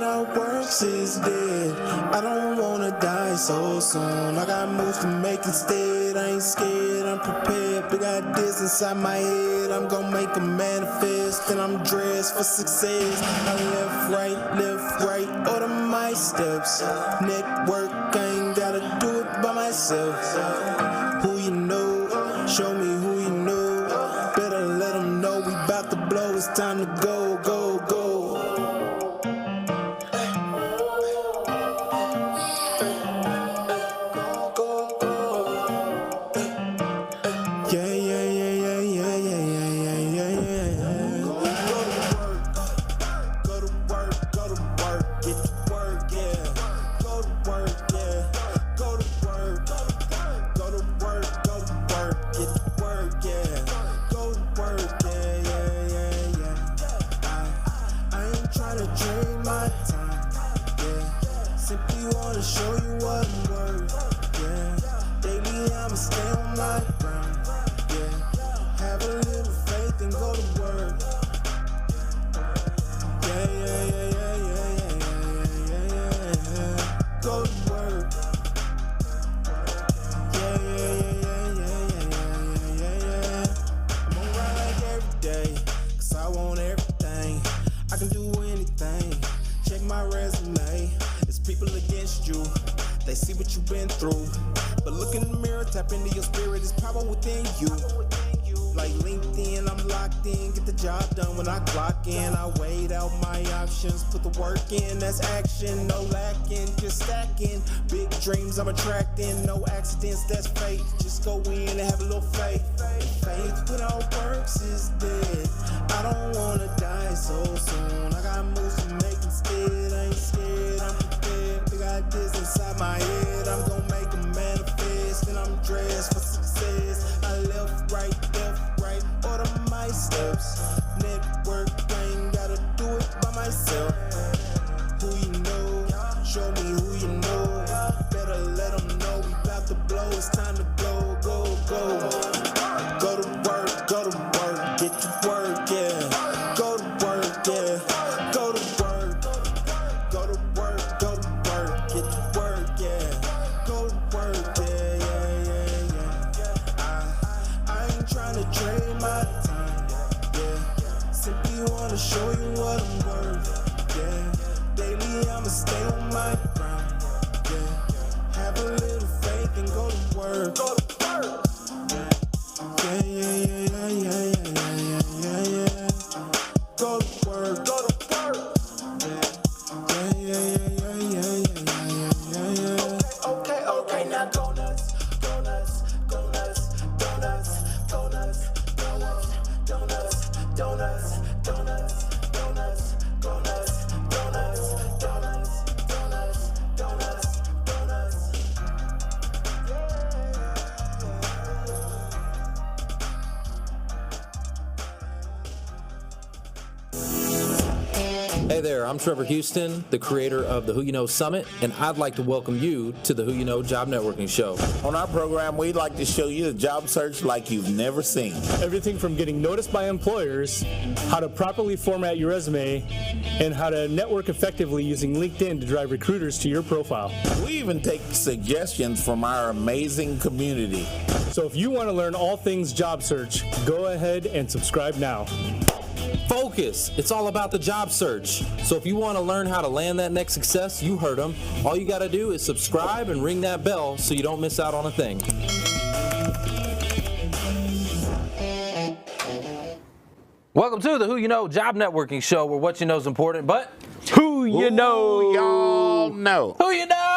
without works is dead. I don't wanna die so soon. I got moves to make instead. I ain't scared, I'm prepared. Big ideas inside my head. I'm gonna make them manifest. And I'm dressed for success. I left, right, order my steps. Network, I ain't gotta do it by myself. Who you know, show me who you know. Better let them know we bout to blow. It's time to go, go, go. I'm attracting, no accidents, that's fate. Just go in and have a little faith. Faith without works is dead. I don't wanna die so soon. I got moves to make instead. I ain't scared, I'm prepared. Big ideas inside my head. I'm gonna make them manifest. And I'm dressed for success. I left, right, order my steps. Network, I ain't gotta do it by myself. Who you know, show me who you know. Better let them know we bout to blow. It's time to go, go, go. Go to work, get to work, yeah. Go to work, yeah. Go to work, get to work, yeah. Go to work, yeah. I ain't trying to trade my time, yeah. Simply wanna show you what I'm worth, yeah. Daily I'ma stay on my grind, yeah. Have a little faith and go to work. Go to work. Yeah. Go to work. Go to work. Yeah. Okay. Now go nuts. Hey there, I'm Trevor Houston, the creator of the Who You Know Summit, and I'd like to welcome you to the Who You Know Job Networking Show. On our program, we'd like to show you the job search like you've never seen. Everything from getting noticed by employers, how to properly format your resume, and how to network effectively using LinkedIn to drive recruiters to your profile. We even take suggestions from our amazing community. So if you want to learn all things job search, go ahead and subscribe now. Focus. It's all about the job search. So if you want to learn how to land that next success, you heard them. All you got to do is subscribe and ring that bell so you don't miss out on a thing. Welcome to the Who You Know Job Networking Show, where what you know is important, but Who you know? Y'all know. who you know?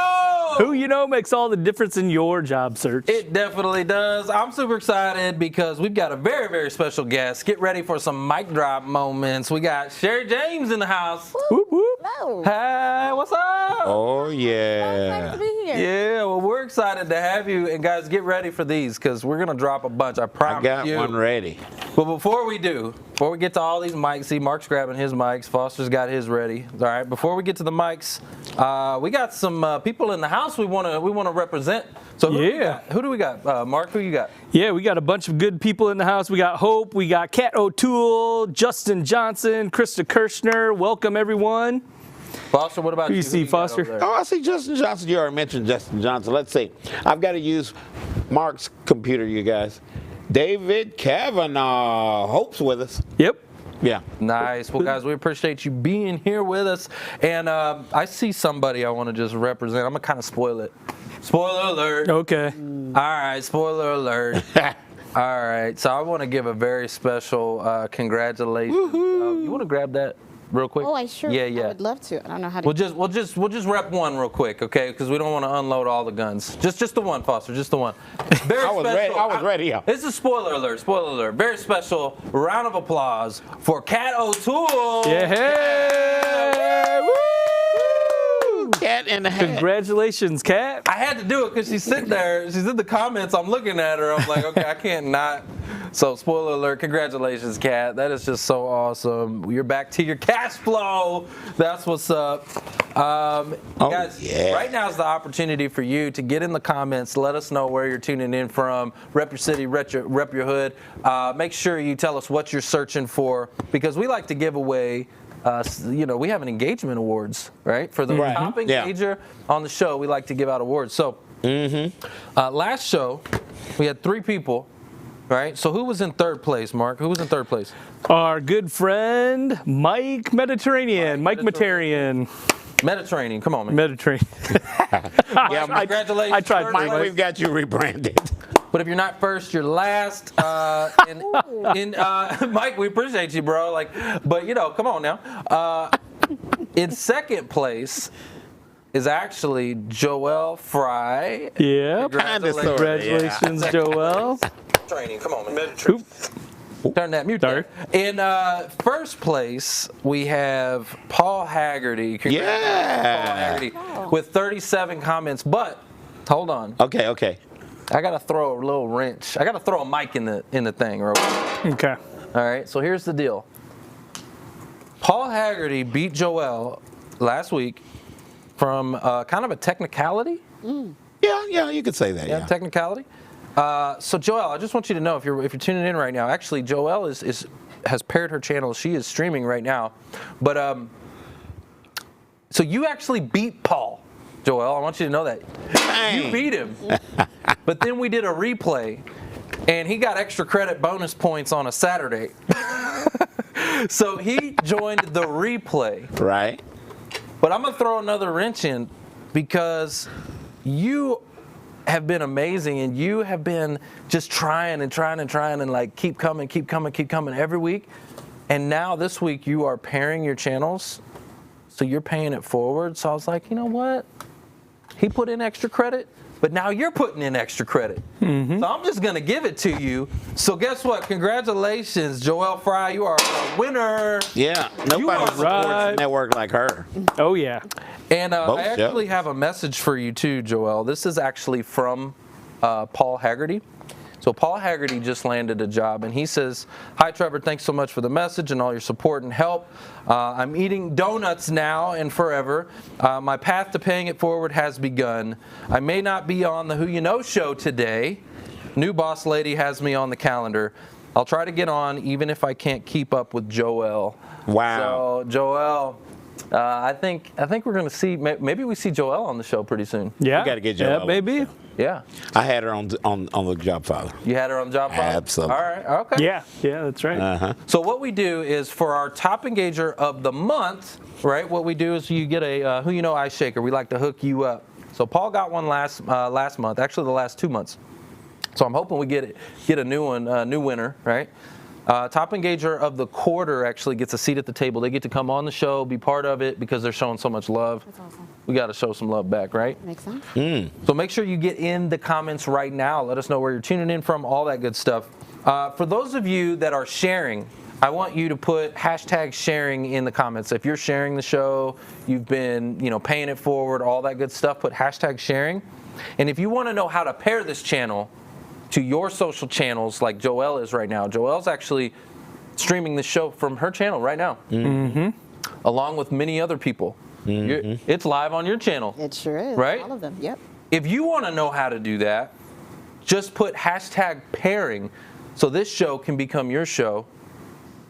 Who you know makes all the difference in your job search. It definitely does. I'm super excited because we've got a very, very special guest. Get ready for some mic drop moments. We got Sherry James in the house. Whoop, whoop. Hello. Hey, what's up? Oh, Excited yeah. to be here. Yeah, well, we're excited to have you. And guys, get ready for these because we're going to drop a bunch. I promise I got you. one ready. But before we get to all these mics, see, Mark's grabbing his mics. Foster's got his ready. All right, before we get to the mics, we got some people in the house we want to represent. So who do we got? Mark, who you got? Yeah, we got a bunch of good people in the house. We got Hope, we got Kat O'Toole, Justin Johnson, Krista Kirshner. Welcome, everyone. Foster, what about Who you? you see, Who got Foster? over there? Oh, I see Justin Johnson. You already mentioned Justin Johnson. Let's see. I've got to use Mark's computer, you guys. David Kavanaugh. Hope's with us. Yep. Yeah. Nice. Well, guys, we appreciate you being here with us. And I see somebody I want to just represent. I'm going to kind of spoil it. Spoiler alert. Okay. All right, spoiler alert. All right, so I want to give a very special congratulations. You want to grab that real quick? Oh, I sure. Yeah. I would love to. I don't know how to. We'll just rep one real quick, okay? Because we don't want to unload all the guns. Just the one, Foster. Just the one. Very I was ready. I was ready. Yeah. This is spoiler alert. Spoiler alert. Very special round of applause for Kat O'Toole. Yeah. Hey. Woo! Cat in the hat. Congratulations, Kat. I had to do it because she's sitting there. She's in the comments. I'm looking at her. I'm like, okay, I can't not. So, spoiler alert. Congratulations, Kat. That is just so awesome. You're back to your cash flow. That's what's up. Guys, yeah. Right now is the opportunity for you to get in the comments. Let us know where you're tuning in from. Rep your city, rep your hood. Make sure you tell us what you're searching for because we like to give away. We have an engagement awards, right? For the top engager on the show, we like to give out awards. So, last show, we had 3 people, right? So who was in third place, Mark? Who was in third place? Our good friend, Mike Mediterranean. Mike Metarian. Mediterranean, come on, man. Mediterranean. Yeah, Mike, Congratulations. I tried, Third Mike, place. we've got you rebranded. But if you're not first, you're last. Mike, we appreciate you, bro. But come on now. In second place is actually Joel Fry. Yeah. Congratulations. Congratulations, Joel. Training, come on, man. Turn that mute there. In first place, we have Paul Haggerty. Congratulations, Paul Haggerty, with 37 comments. But hold on. Okay. I gotta throw a little wrench. I gotta throw a mic in the thing, real quick. Okay. All right. So here's the deal. Paul Haggerty beat Joel last week from kind of a technicality. Yeah, you could say that. Yeah. Technicality. So Joel, I just want you to know if you're tuning in right now. Actually, Joel has paired her channel. She is streaming right now. But so you actually beat Paul, Joel. I want you to know that. Dang. You beat him. But then we did a replay, and he got extra credit bonus points on a Saturday. So he joined the replay. Right. But I'm going to throw another wrench in because you have been amazing, and you have been just trying and like keep coming every week. And now this week you are pairing your channels, so you're paying it forward. So I was like, you know what? He put in extra credit, but now you're putting in extra credit. So I'm just going to give it to you. So guess what? Congratulations, Joel Fry. You are a winner. Yeah. Nobody supports a network like her. Oh, yeah. And Both I actually shows. have a message for you too, Joel. This is actually from Paul Haggerty. So Paul Haggerty just landed a job, and he says, "Hi, Trevor. Thanks so much for the message and all your support and help. I'm eating donuts now and forever. My path to paying it forward has begun. I may not be on the Who You Know show today. New boss lady has me on the calendar. I'll try to get on, even if I can't keep up with Joel." Wow. So Joel, I think we're going to see. Maybe we see Joel on the show pretty soon. Yeah. We gotta get Joel. Yeah, baby. Yeah. I had her on the job file. You had her on job file? Absolutely. All right. Okay. Yeah, that's right. So what we do is for our top engager of the month, right? What we do is you get a Who You Know ice shaker. We like to hook you up. So Paul got one last month, actually the last 2 months. So I'm hoping we get a new one, a new winner, right? Top engager of the quarter actually gets a seat at the table. They get to come on the show, be part of it because they're showing so much love. That's awesome. We got to show some love back, right? Makes sense. So make sure you get in the comments right now. Let us know where you're tuning in from, all that good stuff. For those of you that are sharing, I want you to put hashtag sharing in the comments. If you're sharing the show, you've been paying it forward, all that good stuff, put hashtag sharing. And if you want to know how to pair this channel to your social channels like Joelle is right now, Joelle's actually streaming the show from her channel right now, along with many other people. It's live on your channel. It sure is. Right? All of them. Yep. If you want to know how to do that, just put hashtag pairing so this show can become your show,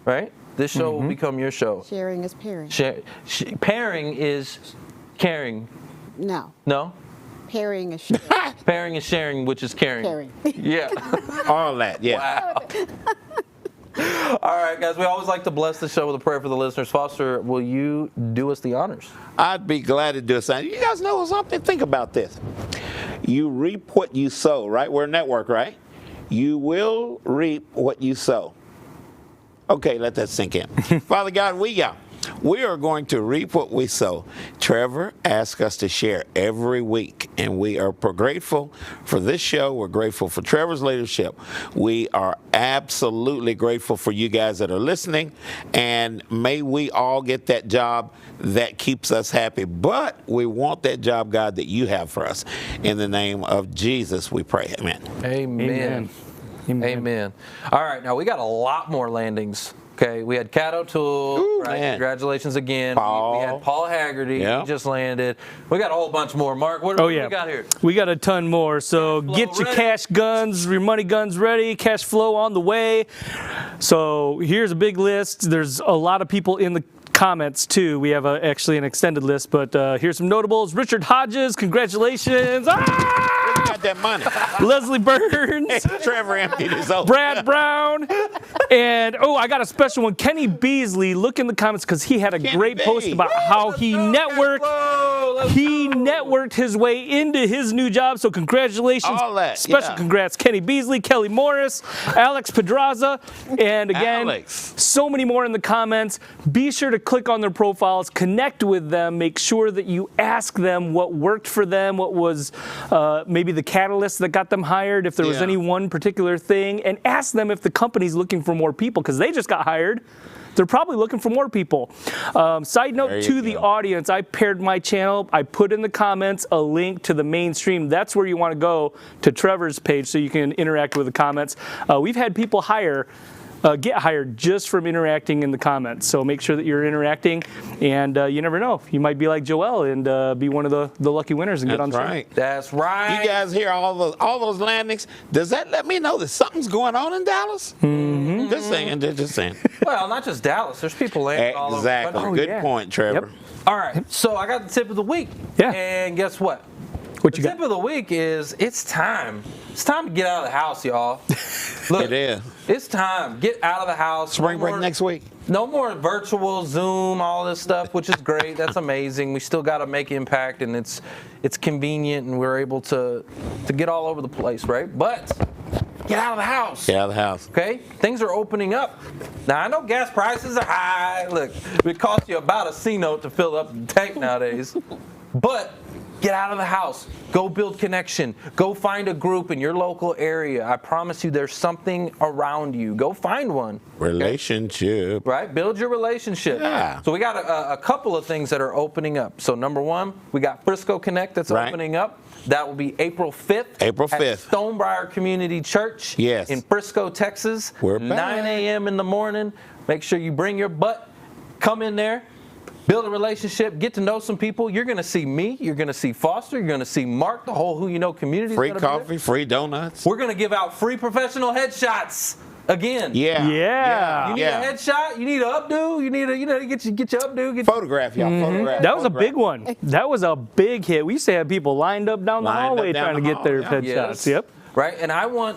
right? This show will become your show. Sharing is pairing. Pairing is caring. No. No? Pairing is sharing. Pairing is sharing, which is caring. Caring. Yeah. All that, yeah. Wow. All right, guys, we always like to bless the show with a prayer for the listeners. Foster, will you do us the honors? I'd be glad to do something. You guys know something? Think about this. You reap what you sow, right? We're a network, right? You will reap what you sow. Okay, let that sink in. Father God, we are going to reap what we sow. Trevor asked us to share every week, and we are grateful for this show. We're grateful for Trevor's leadership. We are absolutely grateful for you guys that are listening, and may we all get that job that keeps us happy. But we want that job, God, that you have for us. In the name of Jesus, we pray. Amen. Amen. Amen. All right, now we got a lot more landings. Okay, we had Cat O'Toole. Ooh, right? man. Congratulations again. Paul. We had Paul Haggerty. Yeah. He just landed. We got a whole bunch more. Mark, what do we got here? We got a ton more. So Cash flow get your ready. cash guns, your money guns ready, cash flow on the way. So here's a big list. There's a lot of people in the comments too. We have actually an extended list, but here's some notables. Richard Hodges, congratulations. You got that money. Leslie Burns. Trevor emptied his own. Brad Brown, and I got a special one. Kenny Beasley. Look in the comments because he had a great post about how he networked his way into his new job. So congratulations, All that, special yeah. congrats, Kenny Beasley, Kelly Morris, Alex Pedraza, and again, Alex. so many more in the comments. Be sure to click on their profiles, connect with them, make sure that you ask them what worked for them, what was maybe the catalyst that got them hired, if there was any one particular thing, and ask them if the company's looking for more people, because they just got hired. They're probably looking for more people. Side note to the audience, I paired my channel. I put in the comments a link to the mainstream. That's where you want to go to Trevor's page so you can interact with the comments. We've had people get hired just from interacting in the comments. So make sure that you're interacting, and you never know. You might be like Joel and be one of the lucky winners and get on the show. That's right. You guys hear all those landings? Does that let me know that something's going on in Dallas? Mm-hmm. Just saying. Well, not just Dallas. There's people landing all over the country. Exactly. Good point, Trevor. Yep. All right, so I got the tip of the week. Yeah. And guess what? What you The got? tip of the week is it's time. It's time to get out of the house, y'all. Look, It is. It's time. Get out of the house. Spring break next week. No more virtual Zoom, all this stuff, which is great. That's amazing. We still got to make impact, and it's convenient, and we're able to get all over the place, right? But get out of the house. Get out of the house. Okay? Things are opening up. Now, I know gas prices are high. Look, it costs you about a C-note to fill up the tank nowadays. But get out of the house. Go build connection. Go find a group in your local area. I promise you there's something around you. Go find one. Relationship. Right? Build your relationship. Yeah. So we got a couple of things that are opening up. So number one, we got Frisco Connect that's opening up. That will be April 5th. April 5th. At Stonebriar Community Church. Yes. In Frisco, Texas. We're 9 back. a.m. in the morning. Make sure you bring your butt. Come in there. Build a relationship, get to know some people. You're going to see me. You're going to see Foster. You're going to see Mark, the whole Who You Know community. Free coffee, free donuts. We're going to give out free professional headshots again. Yeah. You need a headshot? You need an updo? You need to get your updo. Photograph, y'all. Photograph. That was a big one. That was a big hit. We used to have people lined up down the hallway trying to get their headshots. Yes. Yep. Right, and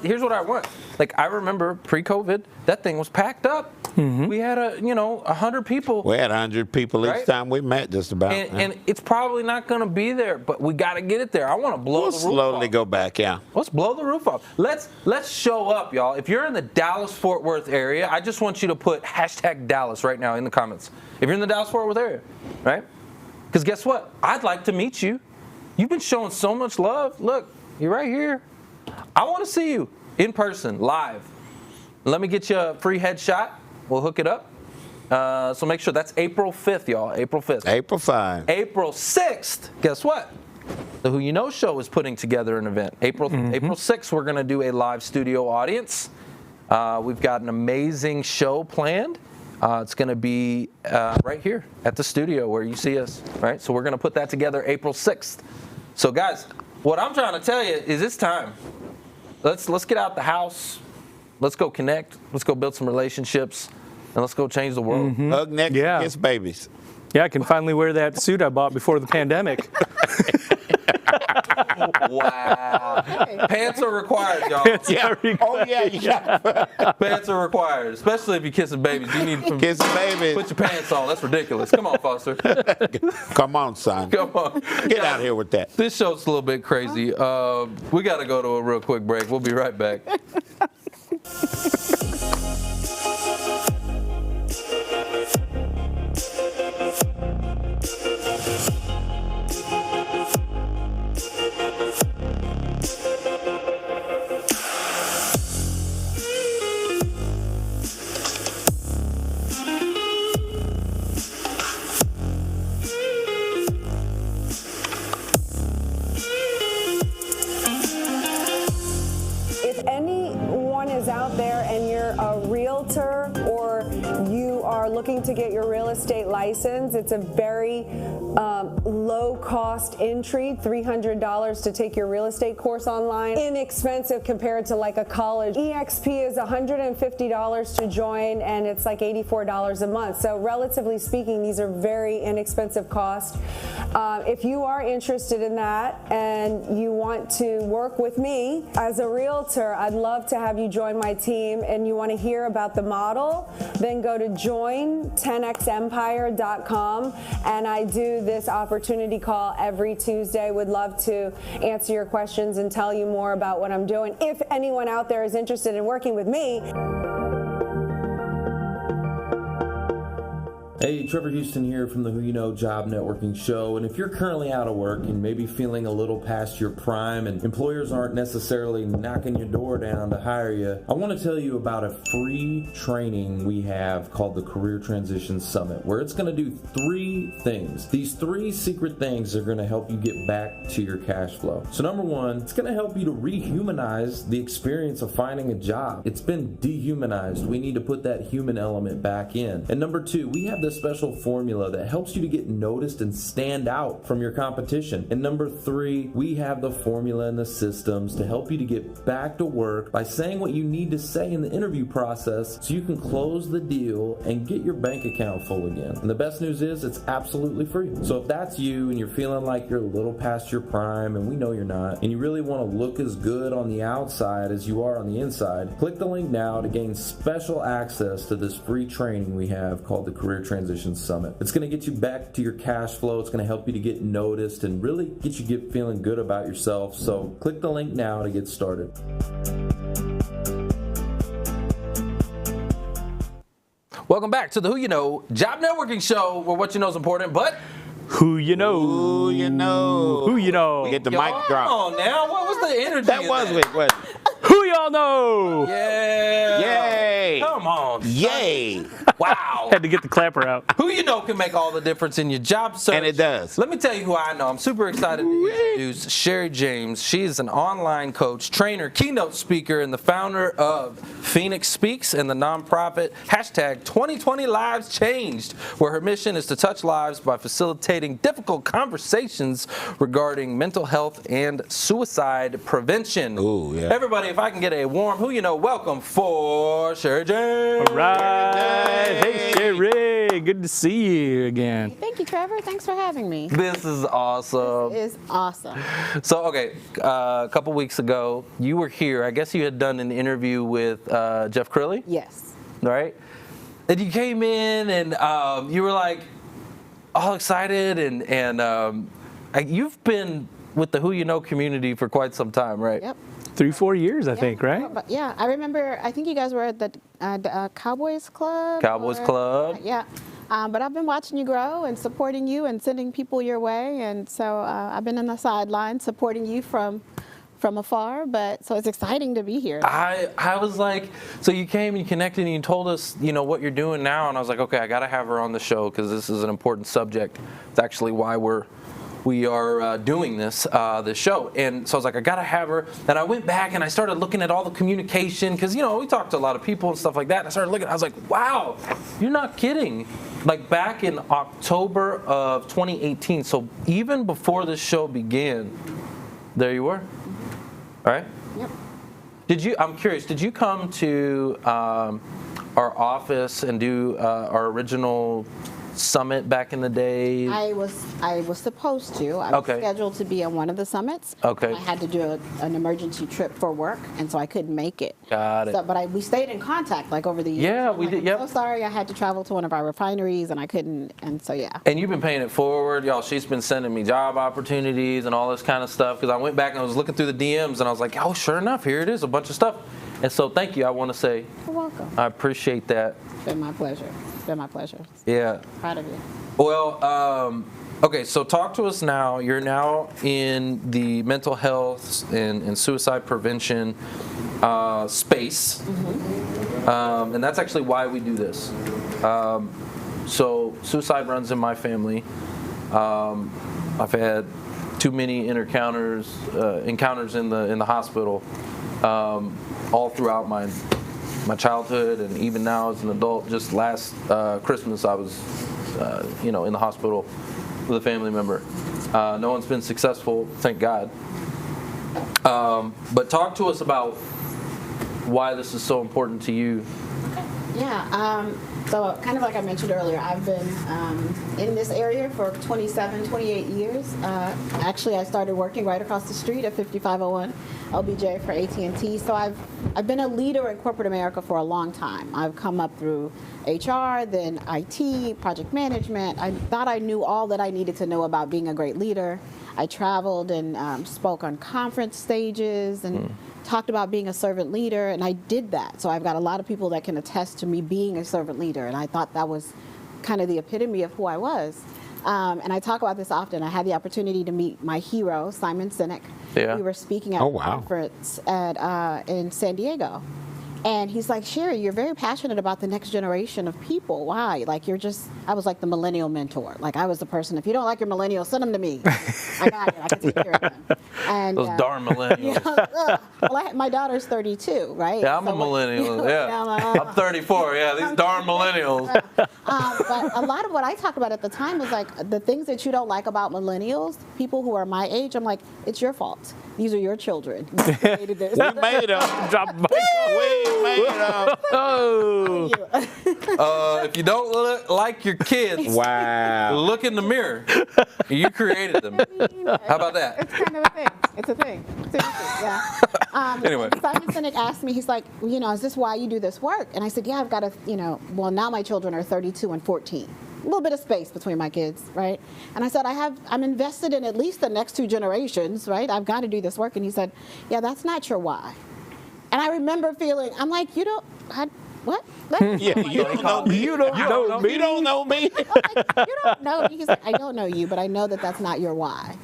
here's what I want. Like, I remember pre-COVID, that thing was packed up. We had 100 people. We had 100 people each time we met, just about. And it's probably not going to be there, but we got to get it there. I want to blow the roof off. We'll slowly go back, yeah. Let's blow the roof off. Let's show up, y'all. If you're in the Dallas-Fort Worth area, I just want you to put #Dallas right now in the comments. If you're in the Dallas-Fort Worth area, right? Because guess what? I'd like to meet you. You've been showing so much love. Look, you're right here. I want to see you in person, live. Let me get you a free headshot. We'll hook it up. So make sure that's April 5th, y'all. April 5th. April 5. April 6th, guess what? The Who You Know Show is putting together an event. April 6th, we're going to do a live studio audience. We've got an amazing show planned. It's going to be right here at the studio where you see us, right? So we're going to put that together April 6th. So guys, what I'm trying to tell you is it's time. Let's get out the house. Let's go connect. Let's go build some relationships. and let's go change the world. Hug necks, Yeah. kiss babies. Yeah, I can finally wear that suit I bought before the pandemic. Wow. Pants are required, y'all. Yeah. Oh yeah, you got Pants are required, especially if you're kissing babies. You need to kiss babies. put your pants on. That's ridiculous. Come on, Foster. Come on, son. Come on. Get out here with that. This show's a little bit crazy. We got to go to a real quick break. We'll be right back. If anyone is out there and you're a realtor or you are looking to get your real estate license, it's a very low-cost entry, $300 to take your real estate course online. Inexpensive compared to like a college. EXP is $150 to join, and it's like $84 a month. So relatively speaking, these are very inexpensive costs. If you are interested in that and you want to work with me as a realtor, I'd love to have you join my team, and you want to hear about the model, then go to join10xempire.com, and I do this opportunity call every Tuesday. Would love to answer your questions and tell you more about what I'm doing. If anyone out there is interested in working with me. Hey, Trevor Houston here from the Who You Know Job Networking Show. And if you're currently out of work and maybe feeling a little past your prime and employers aren't necessarily knocking your door down to hire you, I want to tell you about a free training we have called the Career Transition Summit, where it's going to do 3 things. These 3 secret things are going to help you get back to your cash flow. So number 1, it's going to help you to rehumanize the experience of finding a job. It's been dehumanized. We need to put that human element back in. And number 2, we have this special formula that helps you to get noticed and stand out from your competition. And number 3, we have the formula and the systems to help you to get back to work by saying what you need to say in the interview process so you can close the deal and get your bank account full again. And the best news is it's absolutely free. So if that's you and you're feeling like you're a little past your prime, and we know you're not, and you really want to look as good on the outside as you are on the inside, click the link now to gain special access to this free training we have called the Career Transition Summit. It's going to get you back to your cash flow. It's going to help you to get noticed and really get you feeling good about yourself. So click the link now to get started. Welcome back to the Who You Know Job Networking Show, where what you know is important, but Who you know? Who you know? Who you know? Get the mic drop. Oh, now what was the energy? That in was that? it. Was Who y'all know? Yeah. Yay! Come on. Yay! Wow. Had to get the clapper out. Who you know can make all the difference in your job search. And it does. Let me tell you who I know. I'm super excited to introduce Sherry James. She is an online coach, trainer, keynote speaker, and the founder of Phoenix Speaks and the nonprofit hashtag 2020 Lives Changed, where her mission is to touch lives by facilitating difficult conversations regarding mental health and suicide prevention. Ooh, yeah. Everybody, if I can get a warm Who You Know welcome for Sherry James. All right. Hey, Sherry. Good to see you again. Thank you, Trevor. Thanks for having me. This is awesome. It's awesome. So, okay, a couple weeks ago, you were here. I guess you had done an interview with Jeff Crilly, Yes. right? And you came in and you were like all excited, and you've been with the Who You Know community for quite some time, right? Yep. 3-4 years, I think, right? But yeah, I remember. I think you guys were at the Cowboys Club. Cowboys Club. Yeah. But I've been watching you grow and supporting you and sending people your way, and so I've been on the sidelines supporting you from afar. But so it's exciting to be here. I was like, so you came and you connected and you told us, what you're doing now, and I was like, okay, I got to have her on the show because this is an important subject. It's actually why we are doing this show. And so I was like, I gotta have her. And I went back and I started looking at all the communication because we talked to a lot of people and stuff like that. And I started looking. I was like, wow, you're not kidding. Like back in October of 2018. So even before this show began, there you were. All right. Yep. I'm curious. Did you come to our office and do our original summit back in the day? I was supposed to. I was scheduled to be on one of the summits. Okay. I had to do an emergency trip for work, and so I couldn't make it. Got it. So, but we stayed in contact like over the years. Yeah, I'm we like, did. Yep. I'm so sorry, I had to travel to one of our refineries, and I couldn't. And so yeah. And you've been paying it forward, y'all. She's been sending me job opportunities and all this kind of stuff. Because I went back and I was looking through the DMs, and I was like, oh, sure enough, here it is, a bunch of stuff. And so thank you. I want to say You're welcome. I appreciate that. It's been my pleasure. It's been my pleasure. Yeah. Proud of you. Well, okay, so talk to us now. You're now in the mental health and suicide prevention space. And that's actually why we do this. So suicide runs in my family. I've had too many encounters in the hospital all throughout my childhood, and even now as an adult. Just last Christmas, I was in the hospital with a family member. No one's been successful, thank God. But talk to us about why this is so important to you. Yeah, so kind of like I mentioned earlier, I've been in this area for 28 years. Actually, I started working right across the street at 5501 LBJ for AT&T. So I've been a leader in corporate America for a long time. I've come up through HR, then IT, project management. I thought I knew all that I needed to know about being a great leader. I traveled and spoke on conference stages and talked about being a servant leader, and I did that. So I've got a lot of people that can attest to me being a servant leader, and I thought that was kind of the epitome of who I was. And I talk about this often. I had the opportunity to meet my hero, Simon Sinek. Yeah. We were speaking at a conference in San Diego. And he's like, Sherry, you're very passionate about the next generation of people. Why? Like, I was like the millennial mentor. Like, I was the person, if you don't like your millennials, send them to me. I got it. I can take care of them. And, Those darn millennials. Well, my daughter's 32, right? Yeah, I'm a millennial. I'm 34. Yeah, these darn millennials. But a lot of what I talked about at the time was like the things that you don't like about millennials, people who are my age, I'm like, it's your fault. These are your children. You created this. We made them. Drop the mic. We made them. Oh. If you don't look like your kids, Wow. look in the mirror. You created them. How about that? It's kind of a thing. It's a thing. Seriously, yeah. Anyway. Simon Sinek asked me, he's like, is this why you do this work? And I said, yeah, I've got to, well, now my children are 32 and 14. A little bit of space between my kids, right? And I said, I'm invested in at least the next 2 generations, right? I've got to do this work. And he said, yeah, that's not your why. And I remember feeling, I'm like, what? Yeah, you don't know me. You don't know me. You don't know me. You don't know me. He's like, I don't know you, but I know that that's not your why.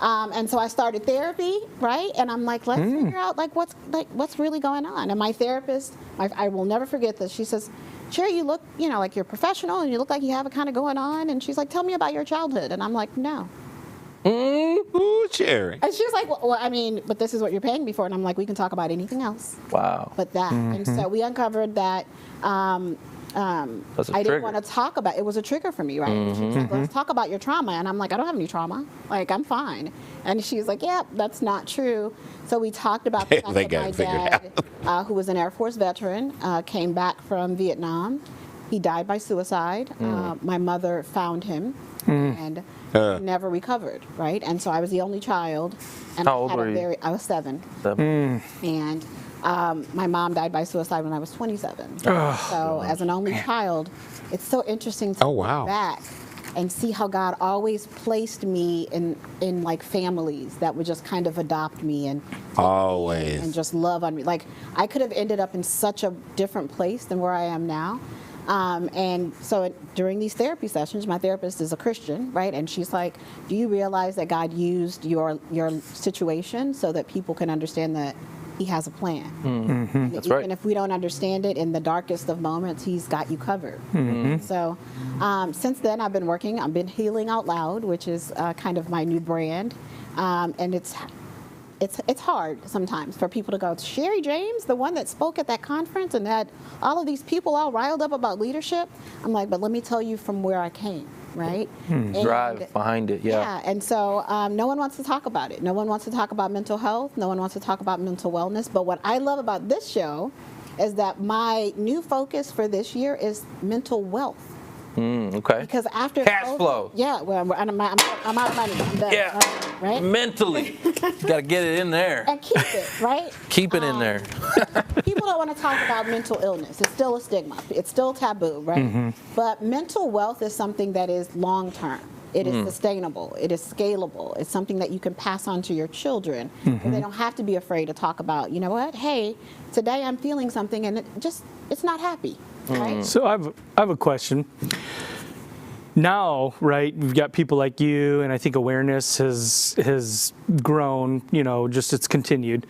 And so I started therapy, right? And I'm like, let's figure out what's really going on. And my therapist, I will never forget this. She says, Sherry, you look, like you're professional and you look like you have it kind of going on. And she's like, tell me about your childhood. And I'm like, no. Ooh, Cherry. And she's like, well, I mean, but this is what you're paying me for. And I'm like, we can talk about anything else. Wow. But that. And so we uncovered that. I didn't want to talk about it. Was a trigger for me, right? She was like, let's talk about your trauma. And I'm like, I don't have any trauma. Like, I'm fine. And she's like, yeah, that's not true. So we talked about the fact that my dad, who was an Air Force veteran, came back from Vietnam. He died by suicide. My mother found him and never recovered, right? And so I was the only child. And How old were you? I was 7. 7. And my mom died by suicide when I was 27. So as an only child, it's so interesting to look back and see how God always placed me in like families that would just kind of adopt me and always and just love on me. Like I could have ended up in such a different place than where I am now. And so during these therapy sessions, my therapist is a Christian, right? And she's like, do you realize that God used your situation so that people can understand that He has a plan? That's Even right. if we don't understand it in the darkest of moments, He's got you covered. So since then, I've been healing out loud, which is kind of my new brand. And it's hard sometimes for people to go, Sherry James, the one that spoke at that conference and had all of these people all riled up about leadership. I'm like, but let me tell you from where I came, right? Drive behind it, Yeah, and so no one wants to talk about it. No one wants to talk about mental health. No one wants to talk about mental wellness. But what I love about this show is that my new focus for this year is mental wealth. Okay. Because after Cash COVID, flow. yeah, well, I'm out of money. I'm done. Yeah. Right? Mentally. Got to get it in there. And keep it, right? Keep it in there. People don't want to talk about mental illness. It's still a stigma. It's still taboo, right? But mental wealth is something that is long term. It is sustainable. It is scalable. It's something that you can pass on to your children. And they don't have to be afraid to talk about, you know what? Hey, today I'm feeling something and it's not happy, right? So I have a question. Now, right, we've got people like you, and I think awareness has grown, just it's continued.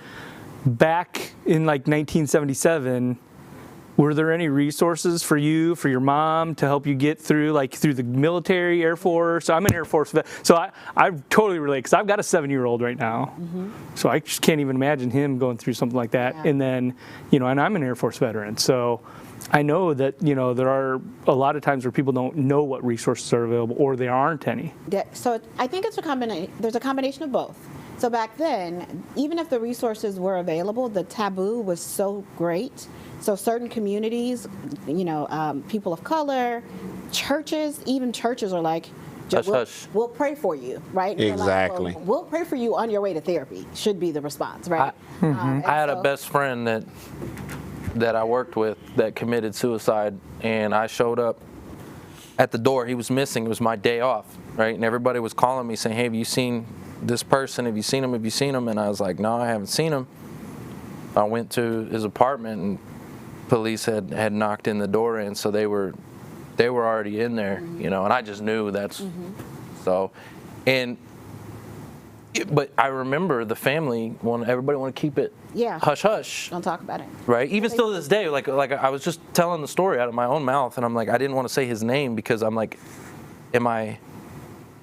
Back in like 1977, were there any resources for you, for your mom, to help you get through, like through the military, Air Force? I'm an Air Force vet, so I totally relate, because I've got a 7-year-old right now. So I just can't even imagine him going through something like that. Yeah. And then, and I'm an Air Force veteran, so I know that, there are a lot of times where people don't know what resources are available, or there aren't any. Yeah, so I think it's a combination. There's a combination of both. So back then, even if the resources were available, the taboo was so great. So certain communities, people of color, even churches are like, Hush, hush. we'll pray for you, right? And they're like, Exactly. well, we'll pray for you on your way to therapy, should be the response, right? I had a best friend that I worked with that committed suicide, and I showed up at the door. He was missing. It was my day off, right? And everybody was calling me saying, hey, have you seen this person? Have you seen him? Have you seen him? And I was like, no, I haven't seen him. I went to his apartment, and police had knocked in the door in, so they were already in there, and I just knew that's so. But I remember the family everybody want to keep it hush hush. Don't talk about it. Right? Even still to this day, like I was just telling the story out of my own mouth, and I'm like, I didn't want to say his name because I'm like, am I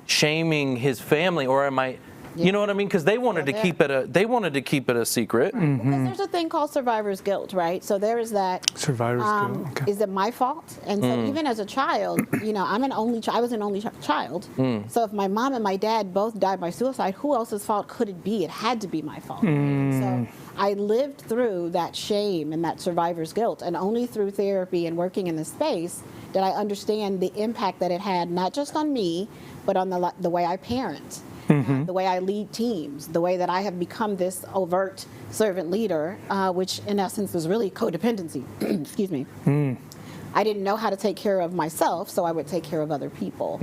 shaming his family, or am I? You know what I mean? Because they wanted to keep it a secret. Because there's a thing called survivor's guilt, right? So there is that. Survivor's guilt. Okay. Is it my fault? And so even as a child, I was an only child. So if my mom and my dad both died by suicide, who else's fault could it be? It had to be my fault. So I lived through that shame and that survivor's guilt, and only through therapy and working in this space did I understand the impact that it had, not just on me, but on the way I parent. The way I lead teams, the way that I have become this overt servant leader, which in essence is really codependency. Excuse me. I didn't know how to take care of myself, so I would take care of other people.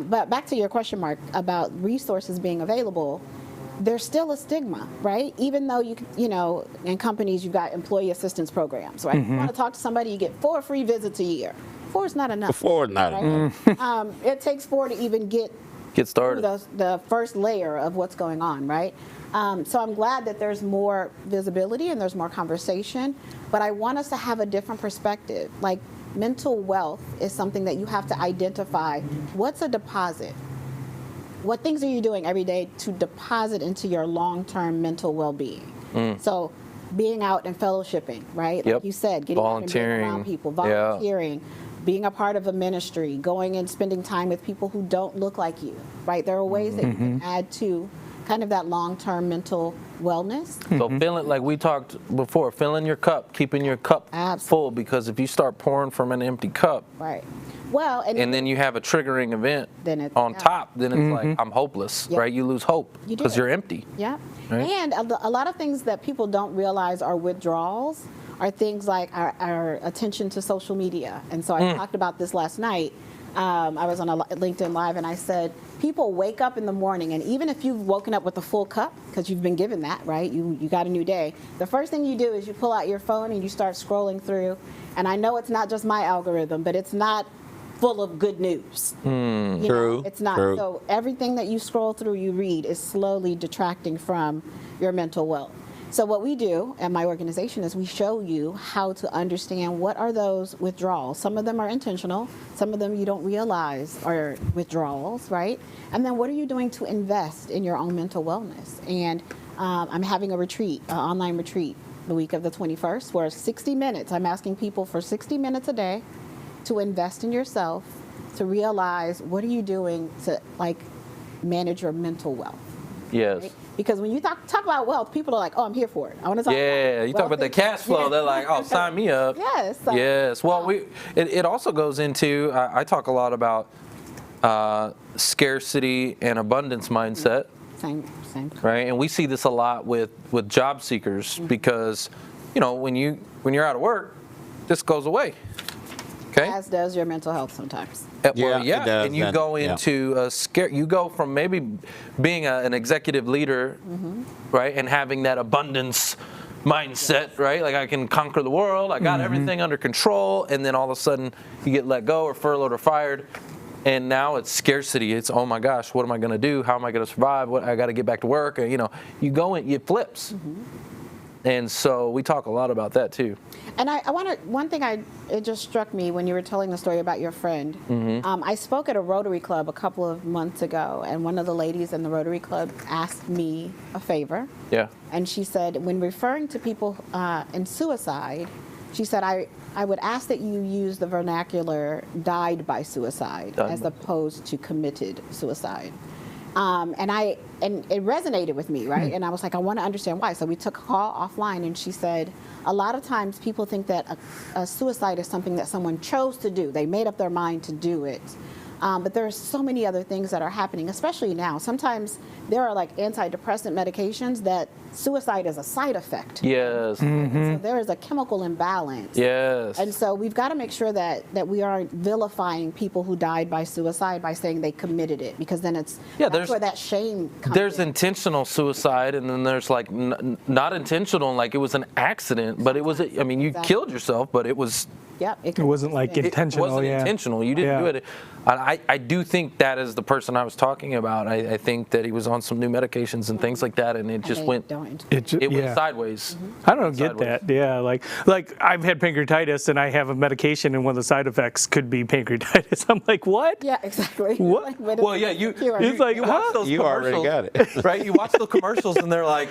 But back to your question, Mark, about resources being available, there's still a stigma, right? Even though in companies you've got employee assistance programs, right? You want to talk to somebody, you get 4 free visits a year. 4 is not enough. 4 is not enough. It takes 4 to even get started. The first layer of what's going on, right? So I'm glad that there's more visibility and there's more conversation, but I want us to have a different perspective. Like, mental wealth is something that you have to identify. What's a deposit? What things are you doing every day to deposit into your long-term mental well-being? So being out and fellowshipping, right? Like you said, getting out and being around people, volunteering. Being a part of a ministry, going and spending time with people who don't look like you, right? There are ways that you can add to kind of that long-term mental wellness. So filling, like we talked before, filling your cup, keeping your cup full, because if you start pouring from an empty cup, right? Well, and then you have a triggering event then on top, then it's like, I'm hopeless, right? You lose hope because you're empty. Yeah. Right? And a lot of things that people don't realize are withdrawals are things like our attention to social media. And so I talked about this last night. I was on a LinkedIn Live, and I said, people wake up in the morning, and even if you've woken up with a full cup, because you've been given that, right? You got a new day. The first thing you do is you pull out your phone and you start scrolling through. And I know it's not just my algorithm, but it's not full of good news. True. It's not. True. So everything that you scroll through, you read, is slowly detracting from your mental wealth. So what we do at my organization is we show you how to understand what are those withdrawals. Some of them are intentional. Some of them you don't realize are withdrawals, right? And then what are you doing to invest in your own mental wellness? And I'm having a retreat, an online retreat, the week of the 21st, where 60 minutes, I'm asking people for 60 minutes a day to invest in yourself, to realize what are you doing to manage your mental wealth. Yes. Right? Because when you talk about wealth, people are like, oh, I'm here for it. I want to talk Yeah, you talk about the cash flow. They're like, oh, sign me up. Yes. Yes. Well, it also goes into, I talk a lot about scarcity and abundance mindset. Same. Right, and we see this a lot with job seekers because, when you're out of work, this goes away. Okay. As does your mental health sometimes. Well, it does, and you go into a scare. You go from maybe being an executive leader, right, and having that abundance mindset, right? Like I can conquer the world. I got everything under control, and then all of a sudden you get let go or furloughed or fired. And now it's scarcity. It's, oh my gosh, what am I going to do? How am I going to survive? I got to get back to work. And, you go in, it flips. And so we talk a lot about that too. And I want to, one thing it just struck me when you were telling the story about your friend. I spoke at a Rotary Club a couple of months ago, and one of the ladies in the Rotary Club asked me a favor. Yeah. And she said, when referring to people in suicide, she said, I would ask that you use the vernacular died by suicide as opposed to committed suicide. And it resonated with me, right? And I was like, I want to understand why. So we took a call offline, and she said, a lot of times people think that a suicide is something that someone chose to do. They made up their mind to do it. But there are so many other things that are happening, especially now. Sometimes there are like antidepressant medications that suicide is a side effect. Yes. So there is a chemical imbalance. Yes. And so we've got to make sure that we aren't vilifying people who died by suicide by saying they committed it, because then that's where that shame comes There's in. intentional suicide, and then there's like not intentional, like it was an accident, but it was, you killed yourself, but it was... Yep, it wasn't like intentional. It wasn't intentional. You didn't do it. I do think that is the person I was talking about. I think that he was on some new medications and things like that, and it just went. It went sideways. I don't get that. Yeah, like I've had pancreatitis, and I have a medication, and one of the side effects could be pancreatitis. I'm like, what? Yeah, exactly. What? Well, yeah, It's like, watch those You already commercials, got it. right? You watch the commercials, and they're like,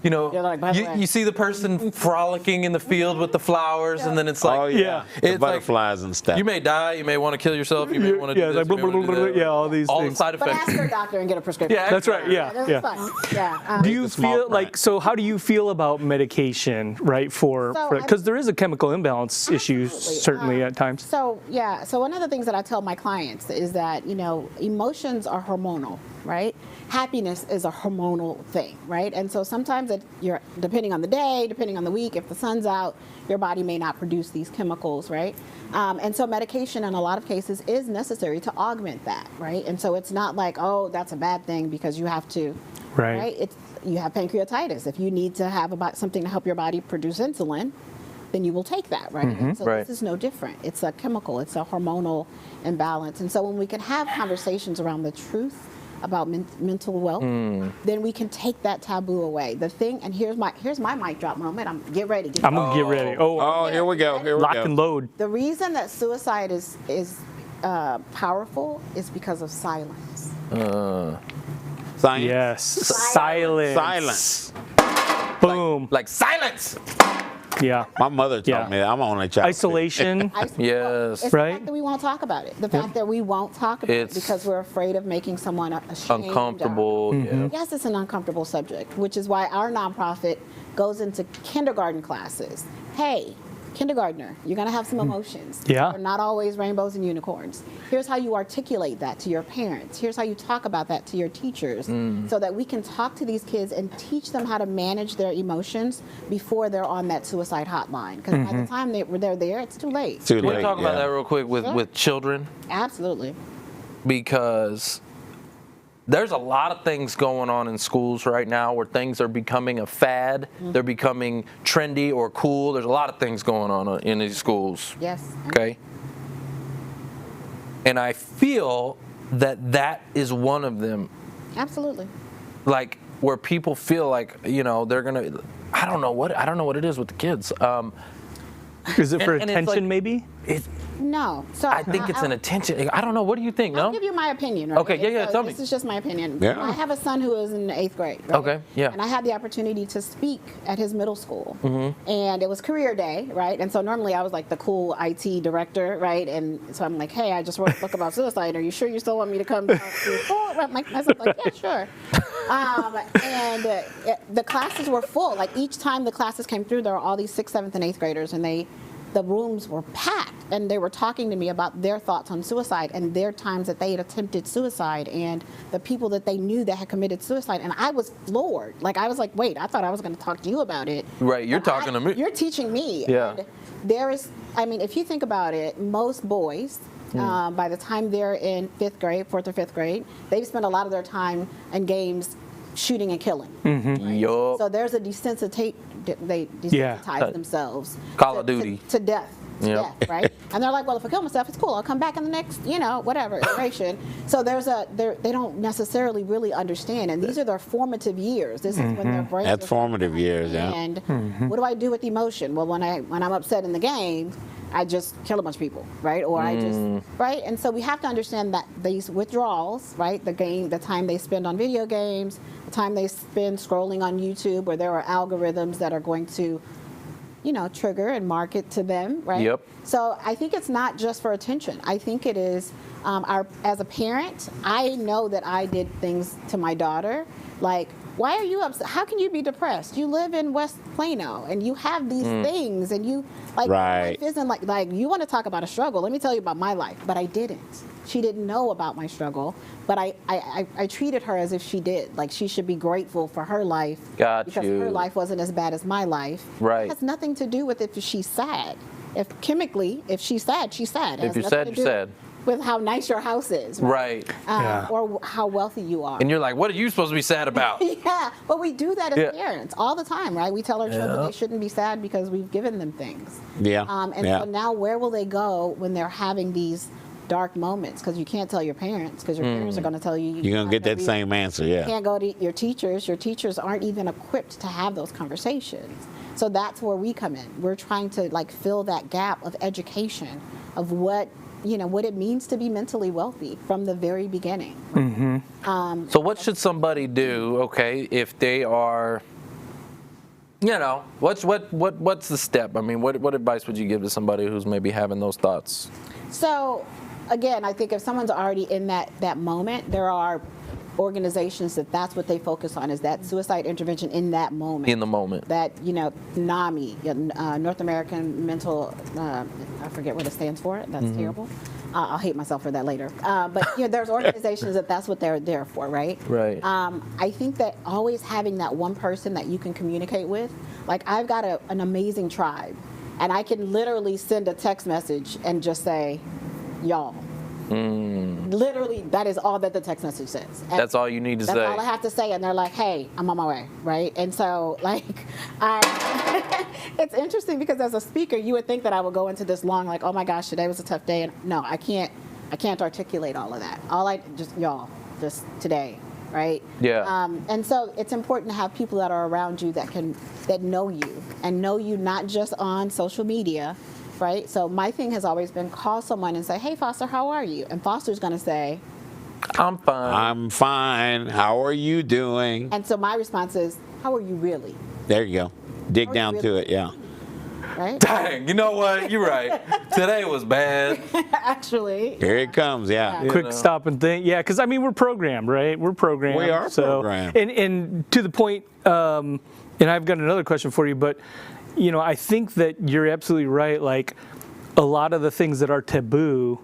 You're like, by the way. you see the person frolicking in the field with the flowers, and then it's like, Oh yeah, the It's butterflies and stuff. You may die. You may want to kill yourself. You may want to do this. like, you may wanna do that. all these all things. the side But effects. ask your doctor and get a prescription. Yeah, That's right. Yeah, That's yeah. fine. Yeah. Do you the small feel like, print. so how do you feel about medication, right, because there is a chemical imbalance issue Absolutely. certainly at times. So one of the things that I tell my clients is that, emotions are hormonal, right? Happiness is a hormonal thing, right? And so sometimes you're, depending on the day, depending on the week, if the sun's out, your body may not produce these chemicals, right? And so medication in a lot of cases is necessary to augment that, right? And so it's not like, oh, that's a bad thing because you have to, right? You have pancreatitis. If you need to have something to help your body produce insulin, then you will take that, right? And so this is no different. It's a chemical, it's a hormonal imbalance. And so when we can have conversations around the truth about mental wealth, then we can take that taboo away. The thing, and here's my mic drop moment. Get ready. I'm gonna get ready. Oh, here we go. Here we lock go. and load. The reason that suicide is powerful is because of silence. Science. Yes. Silence. Silence. Boom. Like silence. Yeah. My mother taught me that. I'm only child. Isolation. Yes. It's the fact that we won't talk about it. The fact that we won't talk about it It's because we're afraid of making someone ashamed. Uncomfortable. Yeah. Yes, it's an uncomfortable subject, which is why our nonprofit goes into kindergarten classes. Hey, kindergartner, you're going to have some emotions. Yeah. They're not always rainbows and unicorns. Here's how you articulate that to your parents. Here's how you talk about that to your teachers so that we can talk to these kids and teach them how to manage their emotions before they're on that suicide hotline. Because by the time they're there, it's too late. Too Can we late. talk about that real quick with children? Absolutely. Because there's a lot of things going on in schools right now where things are becoming a fad. They're becoming trendy or cool. There's a lot of things going on in these schools. Yes. Okay. And I feel that is one of them. Absolutely. Like where people feel like, they're going to, I don't know what it is with the kids. Is it for and it's attention, like- maybe? No. So I think it's an attention. I don't know. What do you think? I'll No? give you my opinion. Right? Okay, yeah, So tell me. This is just my opinion. Yeah. I have a son who is in the 8th grade. Right? Okay, yeah. And I had the opportunity to speak at his middle school. And it was career day, right? And so normally I was like the cool IT director, right? And so I'm like, hey, I just wrote a book about suicide. Are you sure you still want me to come to school? I'm like, yeah, sure. The classes were full. Like each time the classes came through, there were all these 6th, 7th, and 8th graders, and the rooms were packed, and they were talking to me about their thoughts on suicide and their times that they had attempted suicide and the people that they knew that had committed suicide. And I was floored. Like, I was like, wait, I thought I was going to talk to you about it. Right, you're talking to me. You're teaching me. Yeah. And there is, I mean, if you think about it, most boys, by the time they're in 5th grade, 4th or 5th grade, they've spent a lot of their time in games shooting and killing. Yup. So there's a they desensitize themselves Call of Duty. to death. Yep. Death, right? And they're like, well, if I kill myself, it's cool. I'll come back in the next, whatever iteration. So they don't necessarily really understand. And these are their formative years. This is when their brains That's are formative years, yeah. And what do I do with emotion? Well, when I'm upset in the game, I just kill a bunch of people, right? Or I just, right? And so we have to understand that these withdrawals, right? The time they spend on video games, the time they spend scrolling on YouTube, where there are algorithms that are going to, trigger and market to them, right? Yep. So I think it's not just for attention. I think it is, as a parent, I know that I did things to my daughter, like, why are you upset? How can you be depressed? You live in West Plano and you have these things and you Right. life isn't like you want to talk about a struggle. Let me tell you about my life, but I didn't. She didn't know about my struggle, but I treated her as if she did. Like she should be grateful for her life because her life wasn't as bad as my life. Right. It has nothing to do with if she's sad. If she's sad, she's sad. It If has you're nothing sad, to you're do sad. with how nice your house is, Right. or how wealthy you are. And you're like, what are you supposed to be sad about? Yeah, but we do that as parents all the time, right? We tell our children they shouldn't be sad because we've given them things. Yeah. So now where will they go when they're having these dark moments? Because you can't tell your parents, because your parents are going to tell you. You're going to get that same answer, yeah. You can't go to your teachers. Your teachers aren't even equipped to have those conversations. So that's where we come in. We're trying to fill that gap of education of what it means to be mentally wealthy from the very beginning. So what should somebody do, okay, if they are, what's the step? I mean, what advice would you give to somebody who's maybe having those thoughts? So, again, I think if someone's already in that moment, there are organizations that's what they focus on, is that suicide intervention in that moment. In the moment. That, NAMI, North American Mental, I forget what it stands for. That's terrible. I'll hate myself for that later. But there's organizations that's what they're there for, right? Right. I think that always having that one person that you can communicate with, like I've got an amazing tribe, and I can literally send a text message and just say, y'all. Literally, that is all that the text message says. And that's all you need to say. That's all I have to say, and they're like, "Hey, I'm on my way," right? And so, it's interesting because as a speaker, you would think that I would go into this long, oh my gosh, today was a tough day, and no, I can't articulate all of that. Just today, right? Yeah. And so it's important to have people that are around you that know you and know you not just on social media. Right? So my thing has always been call someone and say, hey, Foster, how are you? And Foster's going to say, I'm fine. I'm fine. How are you doing? And so my response is, how are you really? There you go. Dig down to it, yeah. Right? Dang, you know what? You're right. Today was bad. Actually. Here it comes, yeah. Quick stop and think. Yeah, because we're programmed, right? We're programmed. We are programmed. And to the point, and I've got another question for you, but I think that you're absolutely right. Like a lot of the things that are taboo,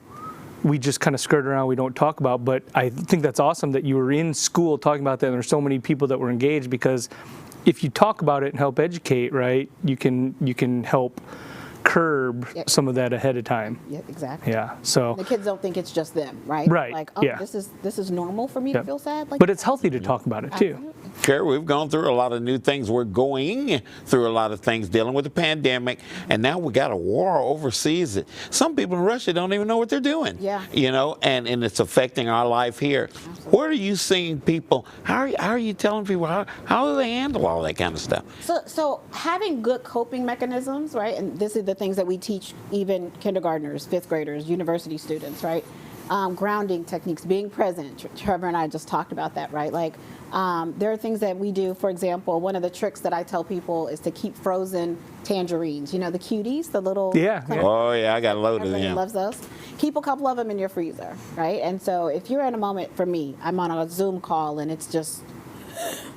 we just kind of skirt around, we don't talk about. But I think that's awesome that you were in school talking about that. And there's so many people that were engaged, because if you talk about it and help educate, right, you can help curb some of that ahead of time. Yeah, exactly. Yeah. So the kids don't think it's just them, right? Right. Like, oh, this is normal for me to feel sad. But it's healthy to talk about it too. Sure, we've gone through a lot of new things. We're going through a lot of things, dealing with the pandemic, and now we got a war overseas that some people in Russia don't even know what they're doing. Yeah. And it's affecting our life here. Absolutely. Where are you seeing people? How are you telling people how do they handle all that kind of stuff? So having good coping mechanisms, right? And this is the things that we teach even kindergartners, 5th graders, university students, right? Grounding techniques, being present. Trevor and I just talked about that, right? There are things that we do. For example, one of the tricks that I tell people is to keep frozen tangerines. The cuties, the little. Yeah. Oh yeah, I got a load of Everybody them. loves those. Keep a couple of them in your freezer, right? And so if you're in a moment, for me, I'm on a Zoom call and it's just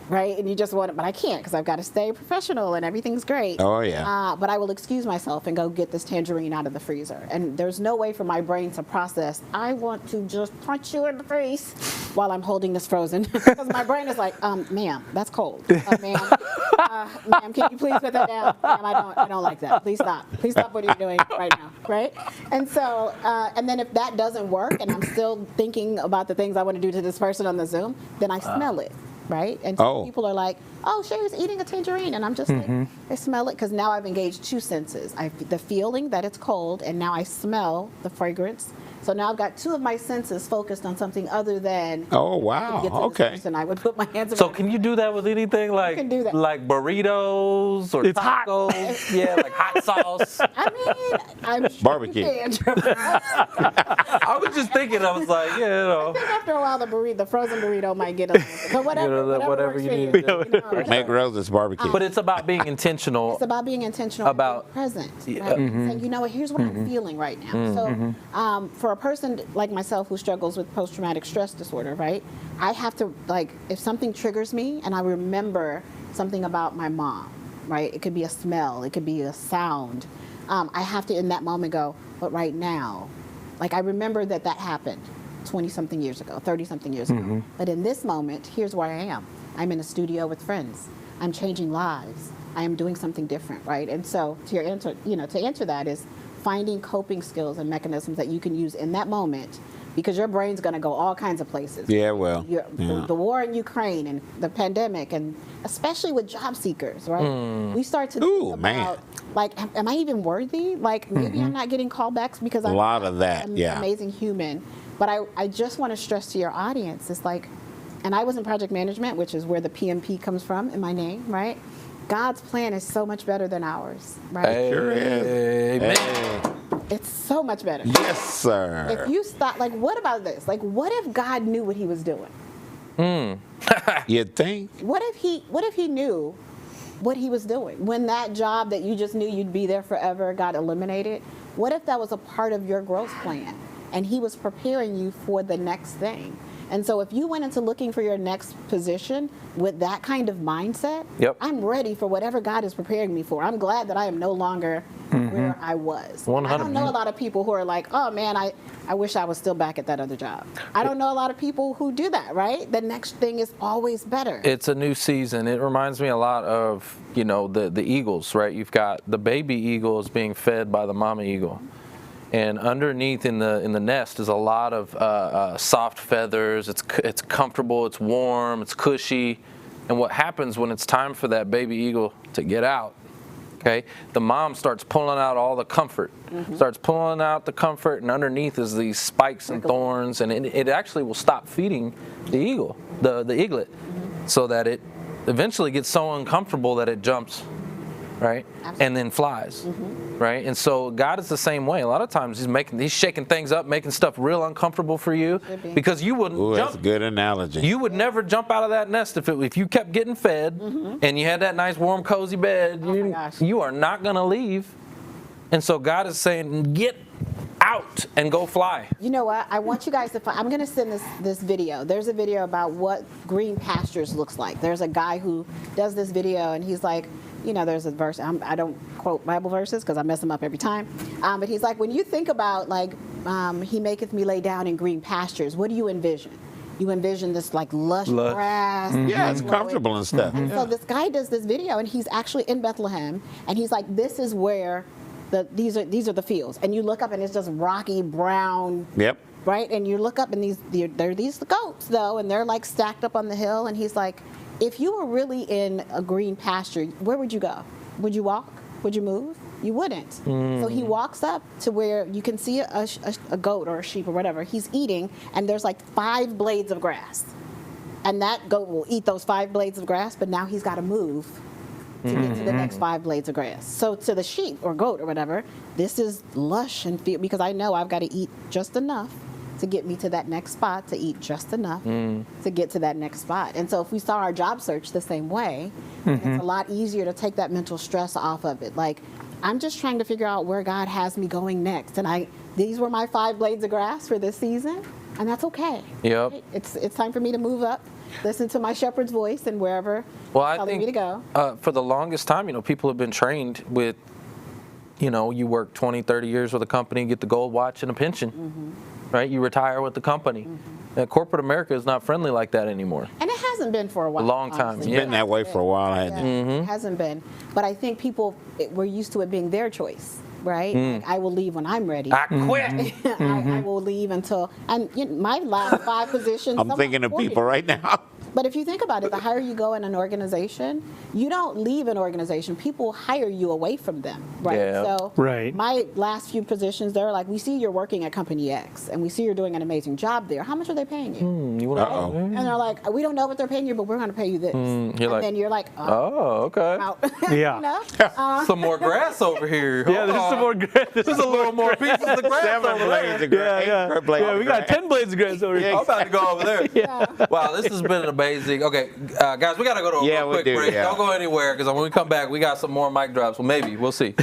right? And you just want it, but I can't because I've got to stay professional and everything's great. Oh, yeah. But I will excuse myself and go get this tangerine out of the freezer. And there's no way for my brain to process, I want to just punch you in the face while I'm holding this frozen. Because my brain is like, ma'am, that's cold. Ma'am, can you please put that down? Ma'am, I don't like that. Please stop. Please stop what you're doing right now, right? And so, and then if that doesn't work and I'm still thinking about the things I want to do to this person on the Zoom, then I smell it, right? And so people are like, oh, Sherry's eating a tangerine. And I'm just like, I smell it because now I've engaged 2 senses. The feeling that it's cold, and now I smell the fragrance. So now I've got 2 of my senses focused on something other than. Oh, wow. Okay. And I would put my hands. So can you do that with anything like can do that. like burritos or It's hot. tacos? Yeah, like hot sauce. I mean, I'm sure Barbecue. you can. I was just thinking. I was like, yeah, you know. I think after a while the frozen burrito might get a little bit. But whatever whatever works you for need you. to do. Make Rose's barbecue. But it's about being intentional. It's about being intentional About- and being present. Right? Saying, you know what, here's what I'm feeling right now. So for a person like myself who struggles with post-traumatic stress disorder, right, I have to, like, if something triggers me and I remember something about my mom, right, it could be a smell, it could be a sound, I have to in that moment go, but right now, like I remember that happened 20-something years ago, 30-something years ago. But in this moment, here's where I am. I'm in a studio with friends. I'm changing lives. I am doing something different, right? And so to your answer, to answer that is finding coping skills and mechanisms that you can use in that moment, because your brain's going to go all kinds of places. Yeah, well. The war in Ukraine and the pandemic, and especially with job seekers, right? We start to think about, like, am I even worthy? Like, maybe I'm not getting callbacks because I'm lot of that, an yeah. amazing human. But I just want to stress to your audience, it's like, and I was in project management, which is where the PMP comes from in my name, right? God's plan is so much better than ours, right? Sure is. Amen. Hey. It's so much better. Yes, sir. If you stop, like, what about this? Like, what if God knew what he was doing? You'd think. What if he knew what he was doing? When that job that you just knew you'd be there forever got eliminated, what if that was a part of your growth plan and he was preparing you for the next thing? And so if you went into looking for your next position with that kind of mindset, I'm ready for whatever God is preparing me for. I'm glad that I am no longer where I was. 100%. I don't know a lot of people who are like, oh man, I wish I was still back at that other job. I don't know a lot of people who do that, right? The next thing is always better. It's a new season. It reminds me a lot of, the eagles, right? You've got the baby eagles being fed by the mama eagle. And underneath in the nest is a lot of soft feathers. It's comfortable, it's warm, it's cushy. And what happens when it's time for that baby eagle to get out? Okay, the mom starts pulling out all the comfort, starts pulling out the comfort, and underneath is these spikes and thorns, and it actually will stop feeding the eagle, the eaglet, so that it eventually gets so uncomfortable that it jumps, right, and then flies, right? And so God is the same way. A lot of times he's shaking things up, making stuff real uncomfortable for you, because you wouldn't jump. That's a good analogy. You would never jump out of that nest if you kept getting fed and you had that nice warm cozy bed. You are not going to leave. And so God is saying, get out and go fly. You know what? I want you guys to I'm going to send this video. There's a video about what green pastures looks like. There's a guy who does this video, and he's like, there's a verse, I don't quote Bible verses because I mess them up every time. But he's like, when you think about, like, he maketh me lay down in green pastures, what do you envision? You envision this, like, lush grass. Yeah, it's comfortable and stuff. And so this guy does this video, and he's actually in Bethlehem, and he's like, this is where these are the fields. And you look up, and it's just rocky, brown. Yep. Right? And you look up, and there are these goats, though, and they're, like, stacked up on the hill, and he's like, if you were really in a green pasture, where would you go? Would you walk? Would you move? You wouldn't. So he walks up to where you can see a goat or a sheep or whatever. He's eating, and there's like 5 blades of grass. And that goat will eat those 5 blades of grass, but now he's got to move to get to the next 5 blades of grass. So to the sheep or goat or whatever, this is lush and feel, because I know I've got to eat just enough to get me to that next spot, to eat just enough to get to that next spot. And so if we saw our job search the same way, it's a lot easier to take that mental stress off of it. Like, I'm just trying to figure out where God has me going next. And these were my 5 blades of grass for this season. and that's okay. Yep. Right? It's time for me to move up, listen to my shepherd's voice, and wherever telling me to go. For the longest time, people have been trained with, you work 20, 30 years with a company, get the gold watch and a pension, right? You retire with the company. And corporate America is not friendly like that anymore. And it hasn't been for a while. A long time. honestly. It's been that way for a while, hasn't it? It hasn't been. But I think people were used to it being their choice, right? Like, I will leave when I'm ready. I quit. I will leave until, and my last 5 positions. I'm thinking of people right now. But if you think about it, the higher you go in an organization, you don't leave an organization. People hire you away from them, right? Yeah. So Right. my last few positions, they're like, we see you're working at company X, and we see you're doing an amazing job there. How much are they paying you? You wanna- Uh-oh. And they're like, we don't know what they're paying you, but we're going to pay you this. And you're like, then you're like, Oh, okay. out. Yeah. You know? Some more grass over here. Yeah, there's some more grass. There's a little more pieces of grass 7 over blades there. of grass. Yeah, 8 blades yeah, of we got grass. 10 blades of grass over here. I'm about to go over there. Wow, this has been amazing. Okay, guys, we got to go to a real we quick do, break. yeah. Don't go anywhere because when we come back, we got some more mic drops. Well, maybe. We'll see.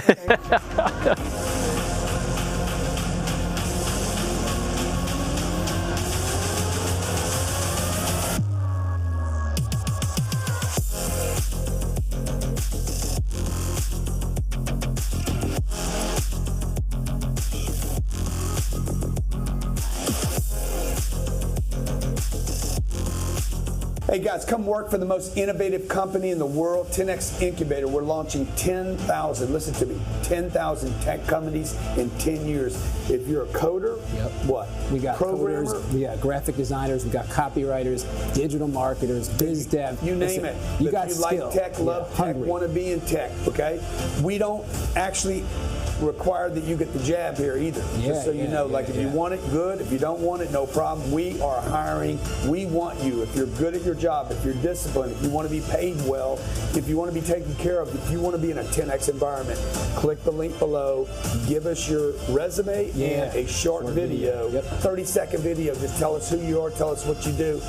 Hey guys, come work for the most innovative company in the world, 10X Incubator. We're launching 10,000, listen to me, 10,000 tech companies in 10 years. If you're a coder, what? We got programmer, coders, we got graphic designers, we got copywriters, digital marketers, biz dev. you name it. You If got you skill. like tech, love tech, hungry. want to be in tech, okay? We don't actually require that you get the jab here either. Just so you know, if you want it, good. If you don't want it, no problem. We are hiring. We want you. If you're good at your job, if you're disciplined, if you want to be paid well, if you want to be taken care of, if you want to be in a 10X environment, click the link below. Give us your resume and a short video, 30-second video. Just tell us who you are. Tell us what you do.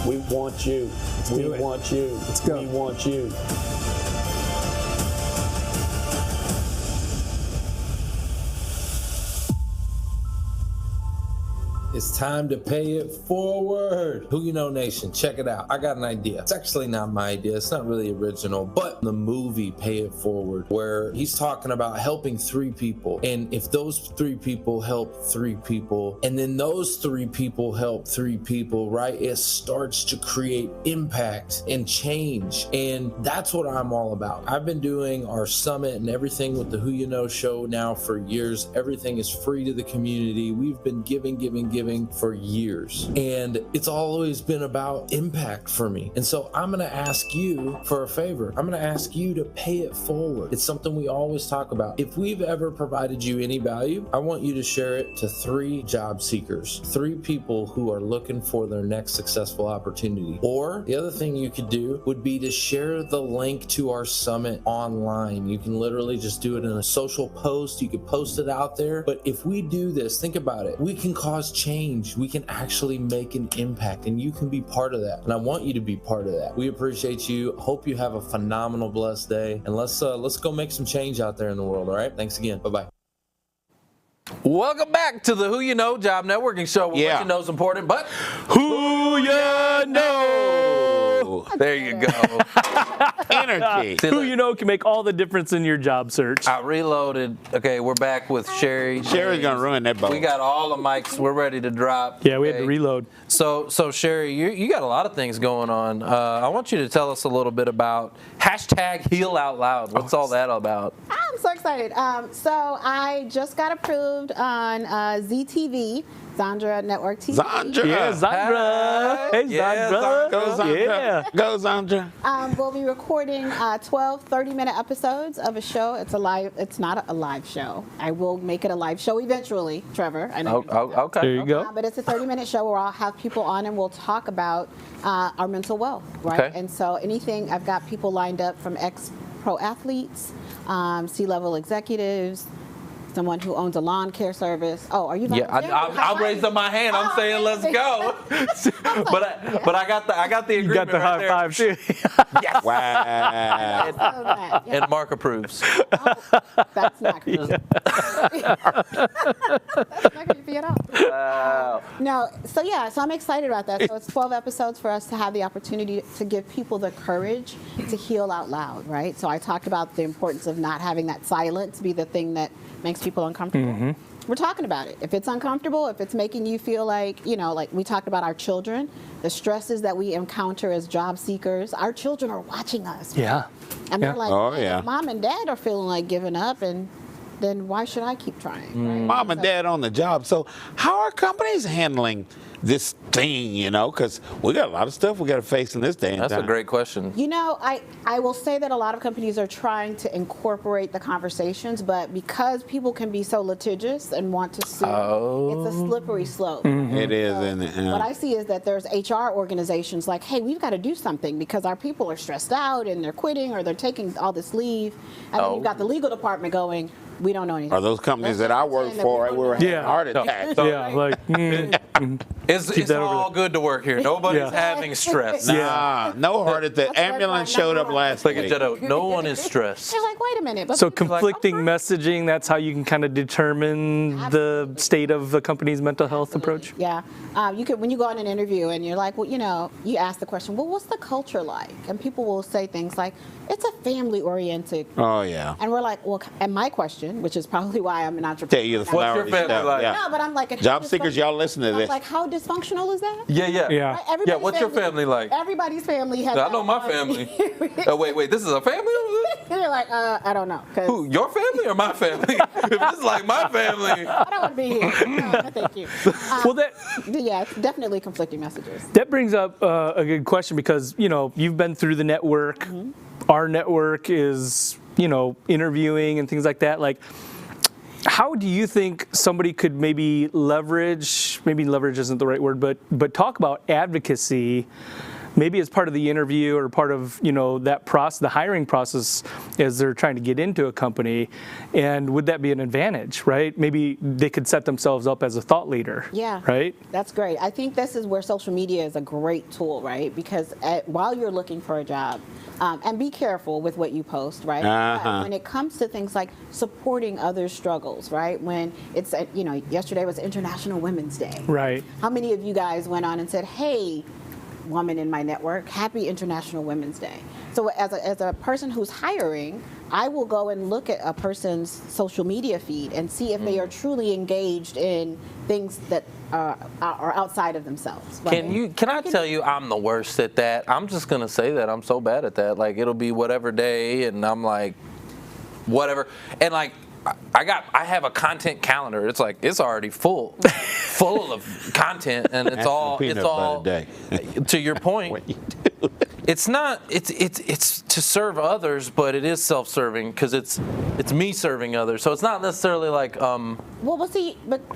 We want you. We want you. Let's go. We want you. It's time to pay it forward. Who You Know Nation, check it out. I got an idea. It's actually not my idea. It's not really original, but the movie Pay It Forward, where he's talking about helping 3 people. And if those 3 people help 3 people, and then those 3 people help 3 people, right? It starts to create impact and change. And that's what I'm all about. I've been doing our summit and everything with the Who You Know show now for years. Everything is free to the community. We've been giving for years, and it's always been about impact for me. And so I'm going to ask you for a favor. I'm going to ask you to pay it forward. It's something we always talk about. If we've ever provided you any value, I want you to share it to 3 job seekers, 3 people who are looking for their next successful opportunity. Or the other thing you could do would be to share the link to our summit online. You can literally just do it in a social post. You could post it out there. But if we do this, think about it. We can cause change. We can actually make an impact, and you can be part of that. And I want you to be part of that. We appreciate you. Hope you have a phenomenal, blessed day. And let's go make some change out there in the world. All right. Thanks again. Bye-bye. Welcome back to the Who You Know Job Networking Show. What you know is important, but Who you know? There you go. Energy. Who you know can make all the difference in your job search. I reloaded. Okay, we're back with Sherry. Sherry's going to ruin that boat. We got all the mics. We're ready to drop. Yeah, we had to okay? reload. So Sherry, you got a lot of things going on. I want you to tell us a little bit about #HealOutLoud. What's all that about? I'm so excited. So I just got approved on ZTV, Zandra Network TV. Zandra. Yeah, Zandra. Hey, Yeah, Zandra. Go, Zandra. Yeah. Go, Zandra. We'll be recording 12 30-minute episodes of a show. It's not a live show. I will make it a live show eventually, Trevor. I know. Okay. There you go. But it's a 30-minute show where I'll have people on and we'll talk about our mental wealth, right? Okay. And so anything, I've got people lined up from ex-pro athletes, C-level executives, someone who owns a lawn care service. Oh, are you Yeah, volunteering? I raised up my hand. I'm saying let's go. but I got the You got agreement the right high there. five too. Yes. Wow. And Mark approves. That's not creepy. That's not creepy at all. Wow. No, so I'm excited about that. So it's 12 episodes for us to have the opportunity to give people the courage to heal out loud, right? So I talked about the importance of not having that silence be the thing that makes people uncomfortable. We're talking about it. If it's uncomfortable, if it's making you feel like, like we talked about our children, the stresses that we encounter as job seekers, our children are watching us. Yeah. And they're like, Oh, "Man, yeah. if mom and dad are feeling like giving up, and then why should I keep trying?" Right? Mom and dad on the job. So how are companies handling this thing, because we got a lot of stuff we got to face in this day and That's a time. great question. I will say that a lot of companies are trying to incorporate the conversations, but because people can be so litigious and want to sue, it's a slippery slope. It is, isn't it? What I see is that there's HR organizations like, hey, we've got to do something because our people are stressed out and they're quitting or they're taking all this leave. And then you've got the legal department going, we don't know anything. Are those companies that I work for, right, we were having heart attacks. Yeah, like It's that over all good to work here. Nobody's having stress. Nah, no heart attack. That's Ambulance right, showed up number last Like a week. Jedi, no one is stressed. They're like, wait a minute. But so people are like, conflicting messaging. That's how you can kind of determine the state of a company's mental health approach. Yeah, you could when you go on an interview and you're like, well, you ask the question, well, what's the culture like? And people will say things like, it's a family-oriented. Oh, yeah. And we're like, well, and my question, which is probably why I'm an entrepreneur. Tell you the What's your flowery family stuff. like? Yeah. No, but I'm like, Job seekers, y'all listen to this. Like, how dysfunctional is that? Yeah. Yeah. Right? Everybody's What's your family like? Everybody's family has. I know my family. Oh, wait, this is a family? You're like, I don't know. 'Cause Who, your family or my family? If this is like my family. I don't want to be here. No, thank you. Well, that Yeah, it's definitely conflicting messages. that brings up a good question because you've been through the network. Our network is interviewing and things like that. Like, how do you think somebody could maybe leverage isn't the right word, but talk about advocacy, maybe as part of the interview or part of that process, the hiring process, as they're trying to get into a company, and would that be an advantage, right? Maybe they could set themselves up as a thought leader. Yeah. Right. That's great. I think this is where social media is a great tool, right? Because while you're looking for a job, and be careful with what you post, right? But when it comes to things like supporting others' struggles, right? When it's, yesterday was International Women's Day. Right. How many of you guys went on and said, hey, woman in my network, happy International Women's Day? So as a person who's hiring, I will go and look at a person's social media feed and see if they are truly engaged in things that are outside of themselves. Right? Can I tell you I'm the worst at that? I'm just gonna say that I'm so bad at that. Like, it'll be whatever day and I'm like whatever. And like I have a content calendar. It's like it's already full of content, and it's all day. to your point. What you do. It's not. It's to serve others, but it is self-serving because it's me serving others. So it's not necessarily like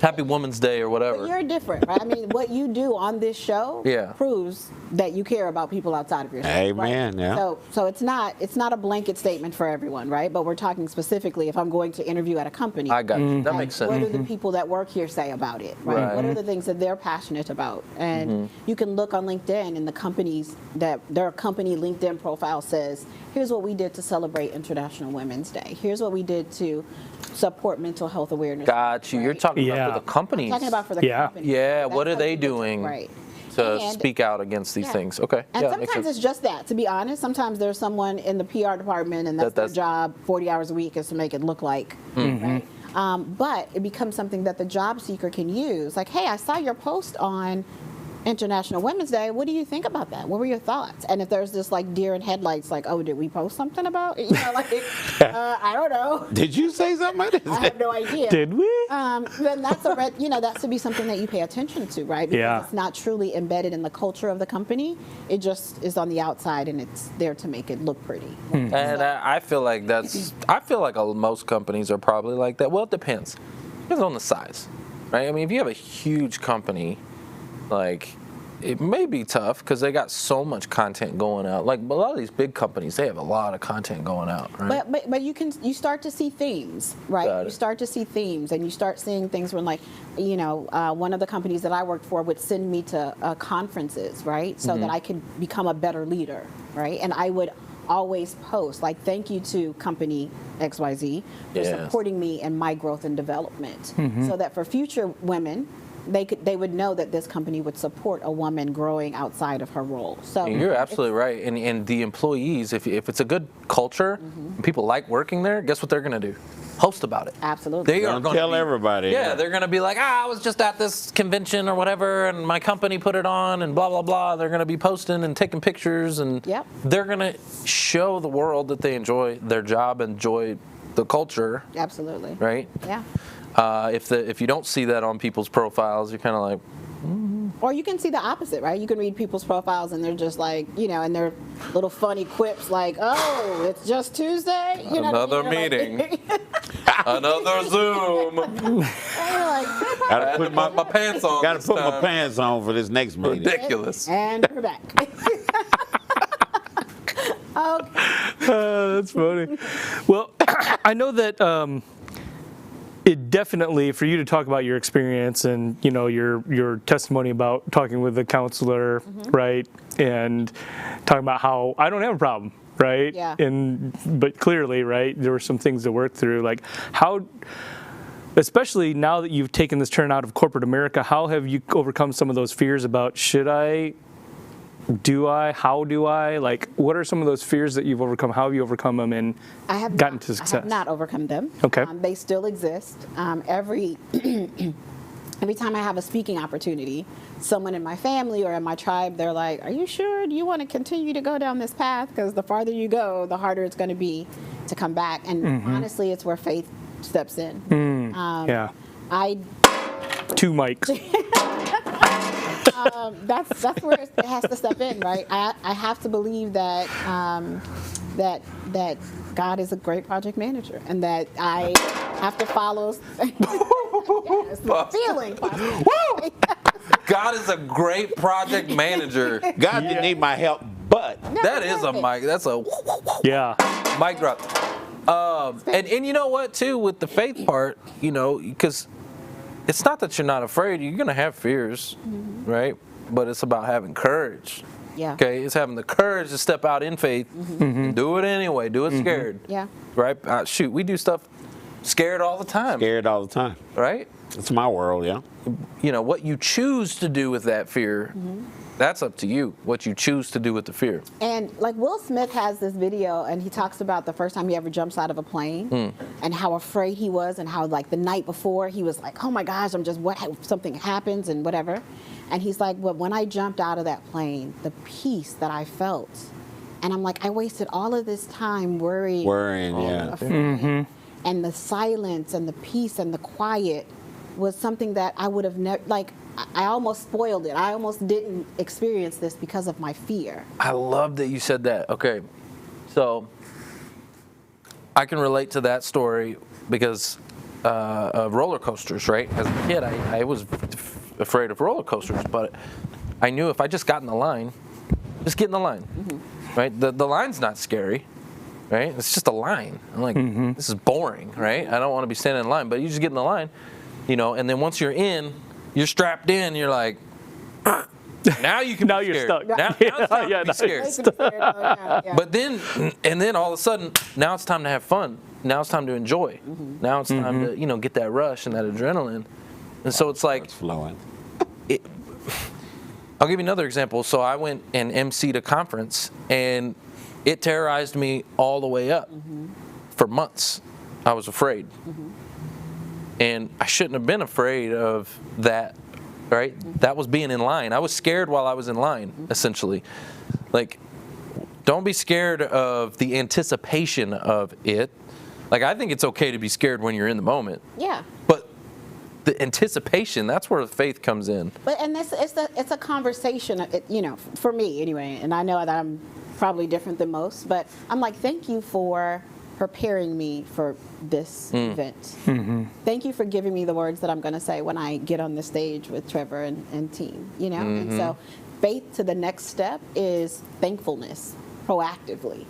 Happy Women's Day or whatever. But you're different, right? I mean, what you do on this show proves that you care about people outside of yourself. Amen. Right? Yeah. So it's not a blanket statement for everyone, right? But we're talking specifically if I'm going to interview at a company. I got you. That makes sense. What do the people that work here say about it, right? What are the things that they're passionate about? And you can look on LinkedIn and the companies that their company LinkedIn profile says, here's what we did to celebrate International Women's Day. Here's what we did to support mental health awareness. Got you. You're talking about for the companies. I'm talking about for the companies. Yeah. That's What are how they you get doing right. to And- speak out against these things? Okay. And yeah, makes sometimes sense. it's just that, to be honest. Sometimes there's someone in the PR department and that's their job, 40 hours a week, is to make it look like, right? But it becomes something that the job seeker can use. Like, hey, I saw your post on International Women's Day. What do you think about that? What were your thoughts? And if there's this like deer in headlights, like, oh, did we post something about it? I don't know. Did you say something? I have no idea. Did we? Then that's that should be something that you pay attention to, right? Because it's not truly embedded in the culture of the company. It just is on the outside and it's there to make it look pretty. And I feel like most companies are probably like that. Well, it depends. Depends on the size, right? I mean, if you have a huge company, like it may be tough because they got so much content going out. Like a lot of these big companies, they have a lot of content going out, right? But you start to see themes, right? You start to see themes, and you start seeing things when, like, one of the companies that I worked for would send me to conferences, right, so that I could become a better leader, right? And I would always post, like, thank you to company XYZ for supporting me in my growth and development, so that for future women, they would know that this company would support a woman growing outside of her role. So you're absolutely right. And the employees, if it's a good culture, and people like working there, guess what they're going to do? Post about it. Absolutely. They are going tell everybody. Yeah, they're going to be like, I was just at this convention or whatever, and my company put it on, and blah, blah, blah. They're going to be posting and taking pictures, and they're going to show the world that they enjoy their job, enjoy the culture. Absolutely. Right? Yeah. If you don't see that on people's profiles, you're kind of like, Or you can see the opposite, right? You can read people's profiles and they're just like, and they're little funny quips like, oh, it's just Tuesday. Another meeting. Another Zoom. Gotta put my pants on. Gotta put my pants on for this next meeting. Ridiculous. And we're back. That's funny. Well, I know that it definitely, for you to talk about your experience and your testimony about talking with the counselor, right, and talking about how I don't have a problem, right, but clearly, right, there were some things to work through. Like, how, especially now that you've taken this turn out of corporate America, how have you overcome some of those fears about how do I, like, what are some of those fears that you've overcome? How have you overcome them and gotten to success? I have not overcome them. Okay. They still exist. Every time I have a speaking opportunity, someone in my family or in my tribe, they're like, are you sure? Do you want to continue to go down this path? Because the farther you go, the harder it's going to be to come back. And honestly, it's where faith steps in. Two mics. That's where it has to step in, right? I have to believe that that God is a great project manager, and that I have to follow. Feeling. God is a great project manager. God didn't need my help, but that is a mic. That's a mic drop. And you know what too, with the faith part, because it's not that you're not afraid. You're gonna have fears, right? But it's about having courage. Yeah. Okay, it's having the courage to step out in faith, and do it anyway. Do it scared. Yeah. Right? Shoot, we do stuff scared all the time. Scared all the time. Right? It's my world, yeah. What you choose to do with that fear, that's up to you. What you choose to do with the fear. And like Will Smith has this video, and he talks about the first time he ever jumps out of a plane, and how afraid he was, and how like the night before he was like, oh my gosh, what if something happens and whatever. And he's like, well, when I jumped out of that plane, the peace that I felt, and I'm like, I wasted all of this time worrying, afraid. And the silence and the peace and the quiet was something that I would have never, like, I almost spoiled it. I almost didn't experience this because of my fear. I love that you said that. Okay, so I can relate to that story because of roller coasters, right? As a kid, I was afraid of roller coasters, but I knew if I just got in the line, just get in the line, right? The line's not scary, right? It's just a line. I'm like, this is boring, right? I don't want to be standing in line, but you just get in the line, and then once you're in, you're strapped in, you're like, now you can now be you're scared. stuck. Now it's time to be scared. But then all of a sudden, now it's time to have fun. Now it's time to enjoy. Now it's time to, get that rush and that adrenaline. And so it's like, it's flowing. I'll give you another example. So I went and emceed a conference, and it terrorized me all the way up for months. I was afraid. And I shouldn't have been afraid of that, right? That was being in line. I was scared while I was in line, essentially. Like, don't be scared of the anticipation of it. Like, I think it's okay to be scared when you're in the moment. Yeah. But the anticipation, that's where faith comes in. But it's a conversation, for me anyway, and I know that I'm probably different than most, but I'm like, thank you for preparing me for this event. Thank you for giving me the words that I'm going to say when I get on the stage with Trevor and team, And so faith to the next step is thankfulness, proactively.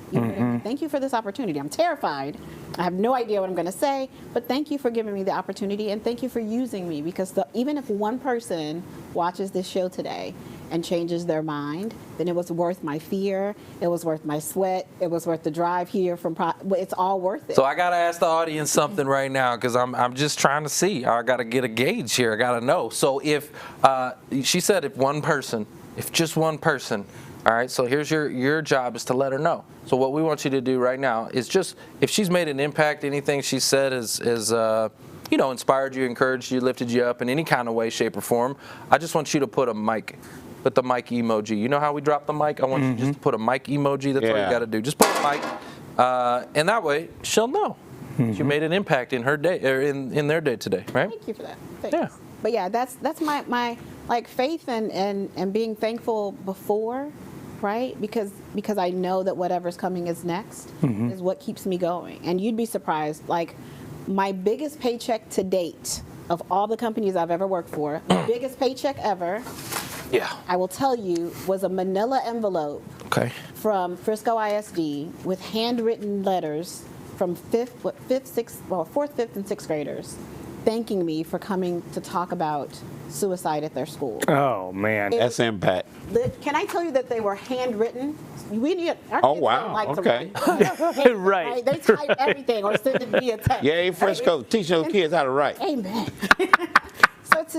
Thank you for this opportunity. I'm terrified. I have no idea what I'm going to say, but thank you for giving me the opportunity, and thank you for using me, because even if one person watches this show today and changes their mind, then it was worth my fear, it was worth my sweat, it was worth the drive here it's all worth it. So I got to ask the audience something right now, because I'm just trying to see. I got to get a gauge here. I got to know. So if, she said if just one person, all right, so here's your job is to let her know. So what we want you to do right now is just, if she's made an impact, anything she said is inspired you, encouraged you, lifted you up in any kind of way, shape, or form, I just want you to put the mic emoji. You know how we drop the mic? I want you just to put a mic emoji. That's all you got to do. Just put a mic, and that way she'll know you made an impact in her day, or in their day today, right? Thank you for that. Thanks. Yeah. But yeah, that's my like faith and being thankful before, right? Because I know that whatever's coming is next is what keeps me going. And you'd be surprised, like my biggest paycheck to date of all the companies I've ever worked for, the biggest paycheck ever, I will tell you, was a manila envelope from Frisco ISD with handwritten letters from fourth, fifth, and sixth graders thanking me for coming to talk about suicide at their school. Oh man, that's impact. Can I tell you that they were handwritten? Oh wow, okay. Right. They type everything or send it via text. Yeah, Frisco, teaching those kids how to write. Amen.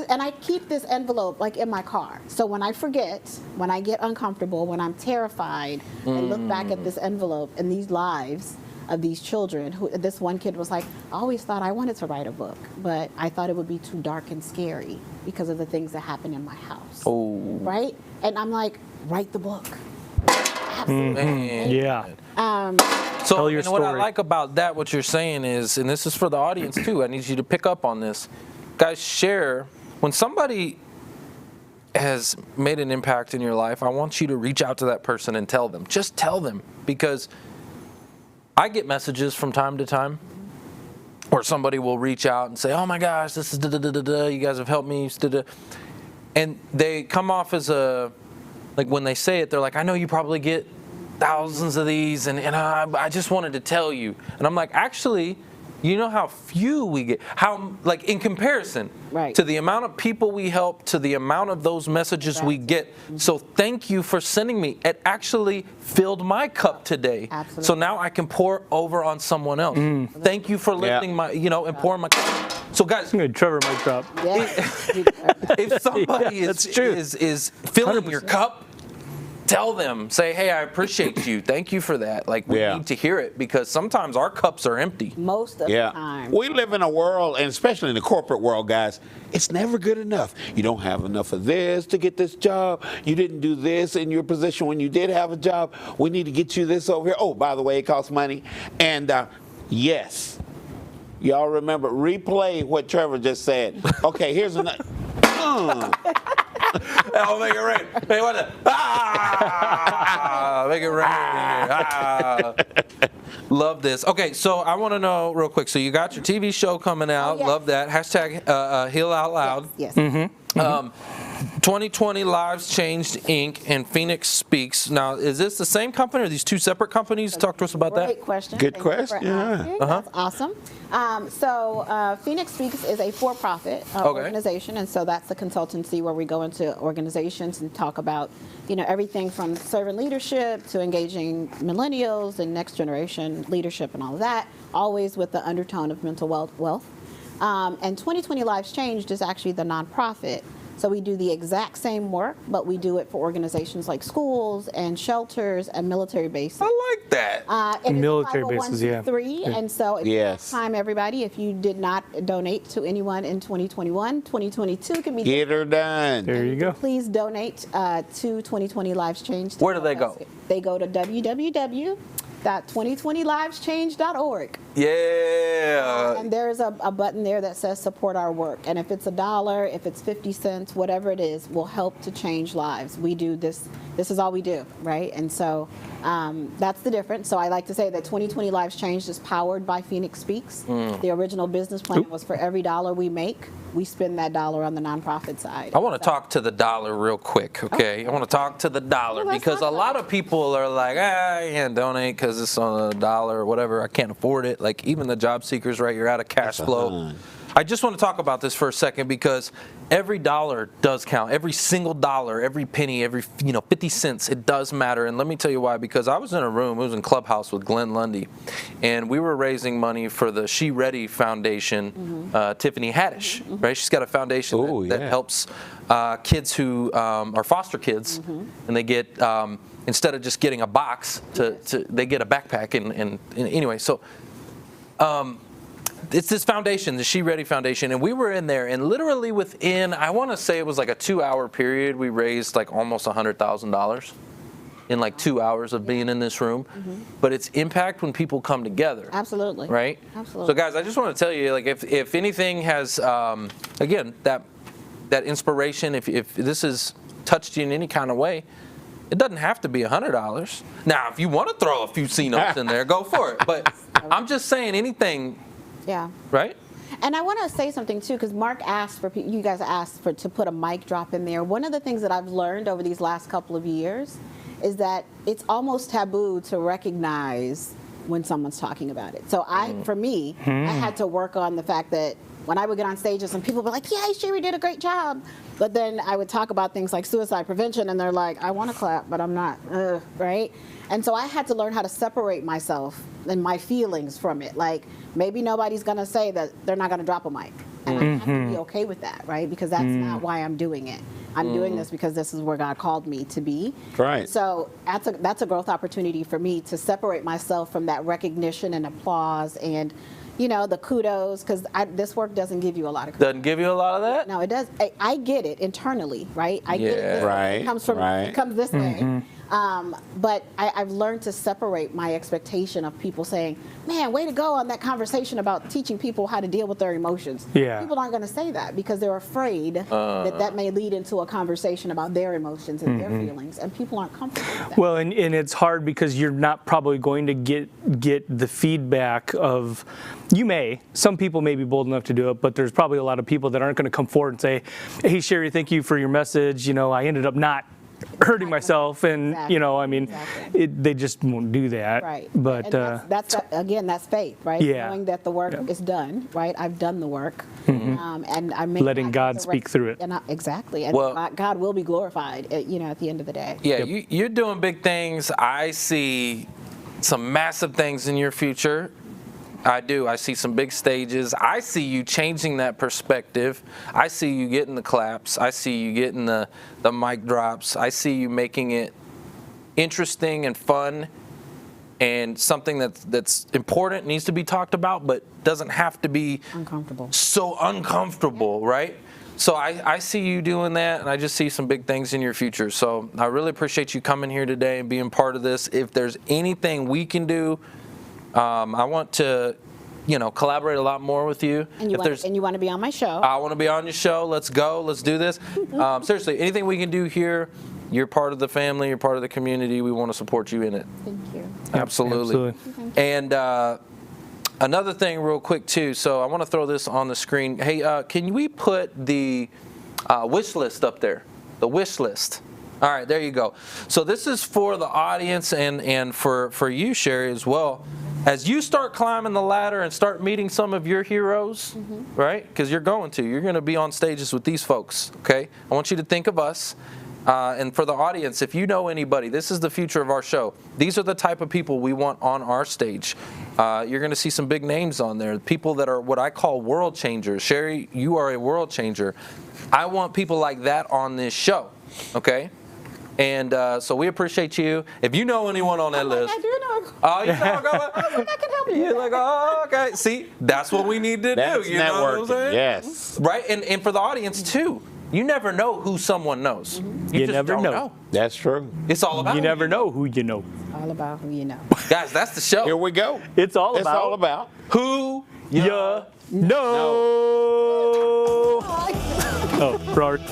And I keep this envelope like in my car. So when I forget, when I get uncomfortable, when I'm terrified, I look back at this envelope and these lives of these children. This one kid was like, I always thought I wanted to write a book, but I thought it would be too dark and scary because of the things that happen in my house. Oh. Right? And I'm like, write the book. Absolutely. Yeah. So Tell your what I story. like about that, what you're saying is, and this is for the audience too, I need you to pick up on this. Guys, share. When somebody has made an impact in your life, I want you to reach out to that person and tell them. Just tell them, because I get messages from time to time where somebody will reach out and say, oh my gosh, this is da-da-da-da-da, you guys have helped me, da-da. And they come off as like when they say it, they're like, I know you probably get thousands of these, and I just wanted to tell you. And I'm like, actually, you know how few we get, how, like, in comparison to the amount of people we help, to the amount of those messages we get. So thank you for sending me. It actually filled my cup today. Absolutely. So now I can pour over on someone else. Thank you for lifting my, and pouring my cup. So guys, Trevor mic drop. if somebody is filling 100%. Your cup, tell them, say, hey, I appreciate you. Thank you for that. Like, we need to hear it, because sometimes our cups are empty. Most of the time. We live in a world, and especially in the corporate world, guys, it's never good enough. You don't have enough of this to get this job. You didn't do this in your position when you did have a job. We need to get you this over here. Oh, by the way, it costs money. And yes, y'all remember, replay what Trevor just said. Okay, here's another. I'll make it rain. Hey, what the? Make it rain. Love this. Okay, so I want to know real quick. So you got your TV show coming out. Yes. Love that. Hashtag Heal Out Loud. Yes. 2020 Lives Changed Inc. and Phoenix Speaks. Now, is this the same company or are these two separate companies? Talk to us about that. Great question. Good Thank you question. for asking. That's awesome. So Phoenix Speaks is a for-profit organization, and so that's the consultancy where we go into organizations and talk about, everything from servant leadership to engaging millennials and next generation leadership and all of that, always with the undertone of mental wealth. And 2020 Lives Changed is actually the nonprofit. So we do the exact same work, but we do it for organizations like schools and shelters and military bases. I like that. It Military is a bases, yeah. 501c3, and so it's time, everybody. If you did not donate to anyone in 2021, 2022 can be Get her done. There you go. Please donate to 2020 Lives Changed. Where do they go? They go to www.2020liveschange.org. Yeah. And there's a button there that says support our work. And if it's $1, if it's 50 cents, whatever it is, will help to change lives. We do this. This is all we do, right? And so That's the difference. So I like to say that 2020 Lives Changed is powered by Phoenix Speaks. The original business plan was for every dollar we make, we spend that dollar on the nonprofit side. I want to talk to the dollar real quick, okay? I want to talk to the dollar because a lot of people are like, I can't donate because it's on a dollar or whatever. I can't afford it. Like even the job seekers, right? You're out of cash flow. I just want to talk about this for a second because every dollar does count. Every single dollar, every penny, every 50 cents, it does matter. And let me tell you why. Because I was in a room, it was in Clubhouse with Glenn Lundy, and we were raising money for the She Ready Foundation, Tiffany Haddish, right? She's got a foundation that helps kids who are foster kids, and they get instead of just getting a box, they get a backpack. And anyway, so. It's this foundation, the She Ready Foundation, and we were in there, and literally within, I want to say it was like a 2-hour period, we raised like almost $100,000 in like 2 hours of being in this room. But it's impact when people come together. Absolutely. Right? Absolutely. So guys, I just want to tell you, like if anything has, again, that inspiration, if this has touched you in any kind of way, it doesn't have to be $100. Now, if you want to throw a few C-notes in there, go for it. But I'm just saying anything. Yeah. Right? And I want to say something too, because Mark asked for you guys asked to put a mic drop in there. One of the things that I've learned over these last couple of years is that it's almost taboo to recognize when someone's talking about it. So for me, I had to work on the fact that when I would get on stages and people were like, "Yeah, Sherry did a great job," but then I would talk about things like suicide prevention, and they're like, "I want to clap, but I'm not," right? And so I had to learn how to separate myself and my feelings from it. Like maybe nobody's gonna say that they're not gonna drop a mic, and I have to be okay with that, right? Because that's not why I'm doing it. I'm doing this because this is where God called me to be. Right. So that's a growth opportunity for me to separate myself from that recognition and applause and the kudos, because this work doesn't give you a lot of credit. Doesn't give you a lot of that? No, it does. I get it internally, right? I get it. Right. It comes from. It comes this way. But I've learned to separate my expectation of people saying, "Man, way to go on that conversation about teaching people how to deal with their emotions." Yeah. People aren't going to say that because they're afraid that may lead into a conversation about their emotions and their feelings, and people aren't comfortable with that. Well, and it's hard because you're not probably going to get the feedback of. Some people may be bold enough to do it, but there's probably a lot of people that aren't going to come forward and say, "Hey, Sherry, thank you for your message. I ended up not hurting myself," and they just won't do that. Right. But and that's faith, right? Yeah. Knowing that the work is done, right? I've done the work, and I'm letting God speak through it. Exactly, and God will be glorified. At the end of the day. Yeah, you're doing big things. I see some massive things in your future. I do. I see some big stages. I see you changing that perspective. I see you getting the claps. I see you getting the mic drops. I see you making it interesting and fun and something that's important, needs to be talked about, but doesn't have to be so uncomfortable, right? So I see you doing that, and I just see some big things in your future. So I really appreciate you coming here today and being part of this. If there's anything we can do, I want to, collaborate a lot more with you. And you want to be on my show. I want to be on your show. Let's go. Let's do this. Seriously, anything we can do here, you're part of the family. You're part of the community. We want to support you in it. Thank you. Absolutely. And another thing real quick, too. So I want to throw this on the screen. Hey, can we put the wish list up there? The wish list. All right, there you go. So this is for the audience and for you, Sherry, as well. As you start climbing the ladder and start meeting some of your heroes, right? Because you're going to be on stages with these folks, okay? I want you to think of us. And for the audience, if you know anybody, this is the future of our show. These are the type of people we want on our stage. You're going to see some big names on there, people that are what I call world changers. Sherry, you are a world changer. I want people like that on this show, okay? And so we appreciate you. If you know anyone on that list. I do know. Oh, you know, I can help you. You're like, oh, okay. See, that's what we need to That's do. You know what I'm networking. saying? Yes. Right? And for the audience, too. You never know who someone knows. You just never don't know. That's true. It's all about You never know who you know. All about who you know. Guys, that's the show. Here we go. It's all It's about all about Who you know. Oh, Robert.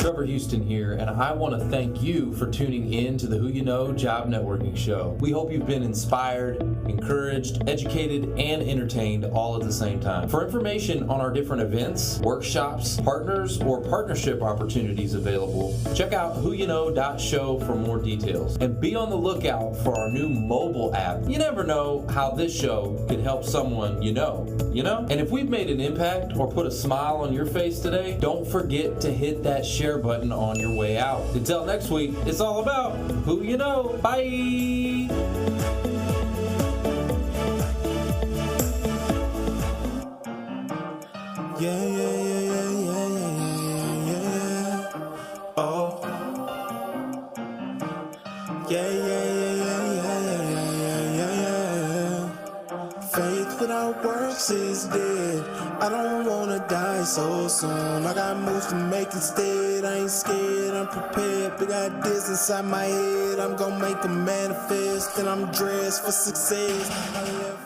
Trevor Houston here, and I want to thank you for tuning in to the Who You Know Job Networking Show. We hope you've been inspired, encouraged, educated, and entertained all at the same time. For information on our different events, workshops, partners, or partnership opportunities available, check out whoyouknow.show for more details. And be on the lookout for our new mobile app. You never know how this show could help someone you know? And if we've made an impact or put a smile on your face today, don't forget to hit that share button on your way out. Until next week, it's all about Who You Know. Bye! Oh. Faith without works is dead. I don't wanna die so soon. I got moves to make instead. I ain't scared, I'm prepared. Big ideas inside my head. I'm gonna make them manifest. And I'm dressed for success.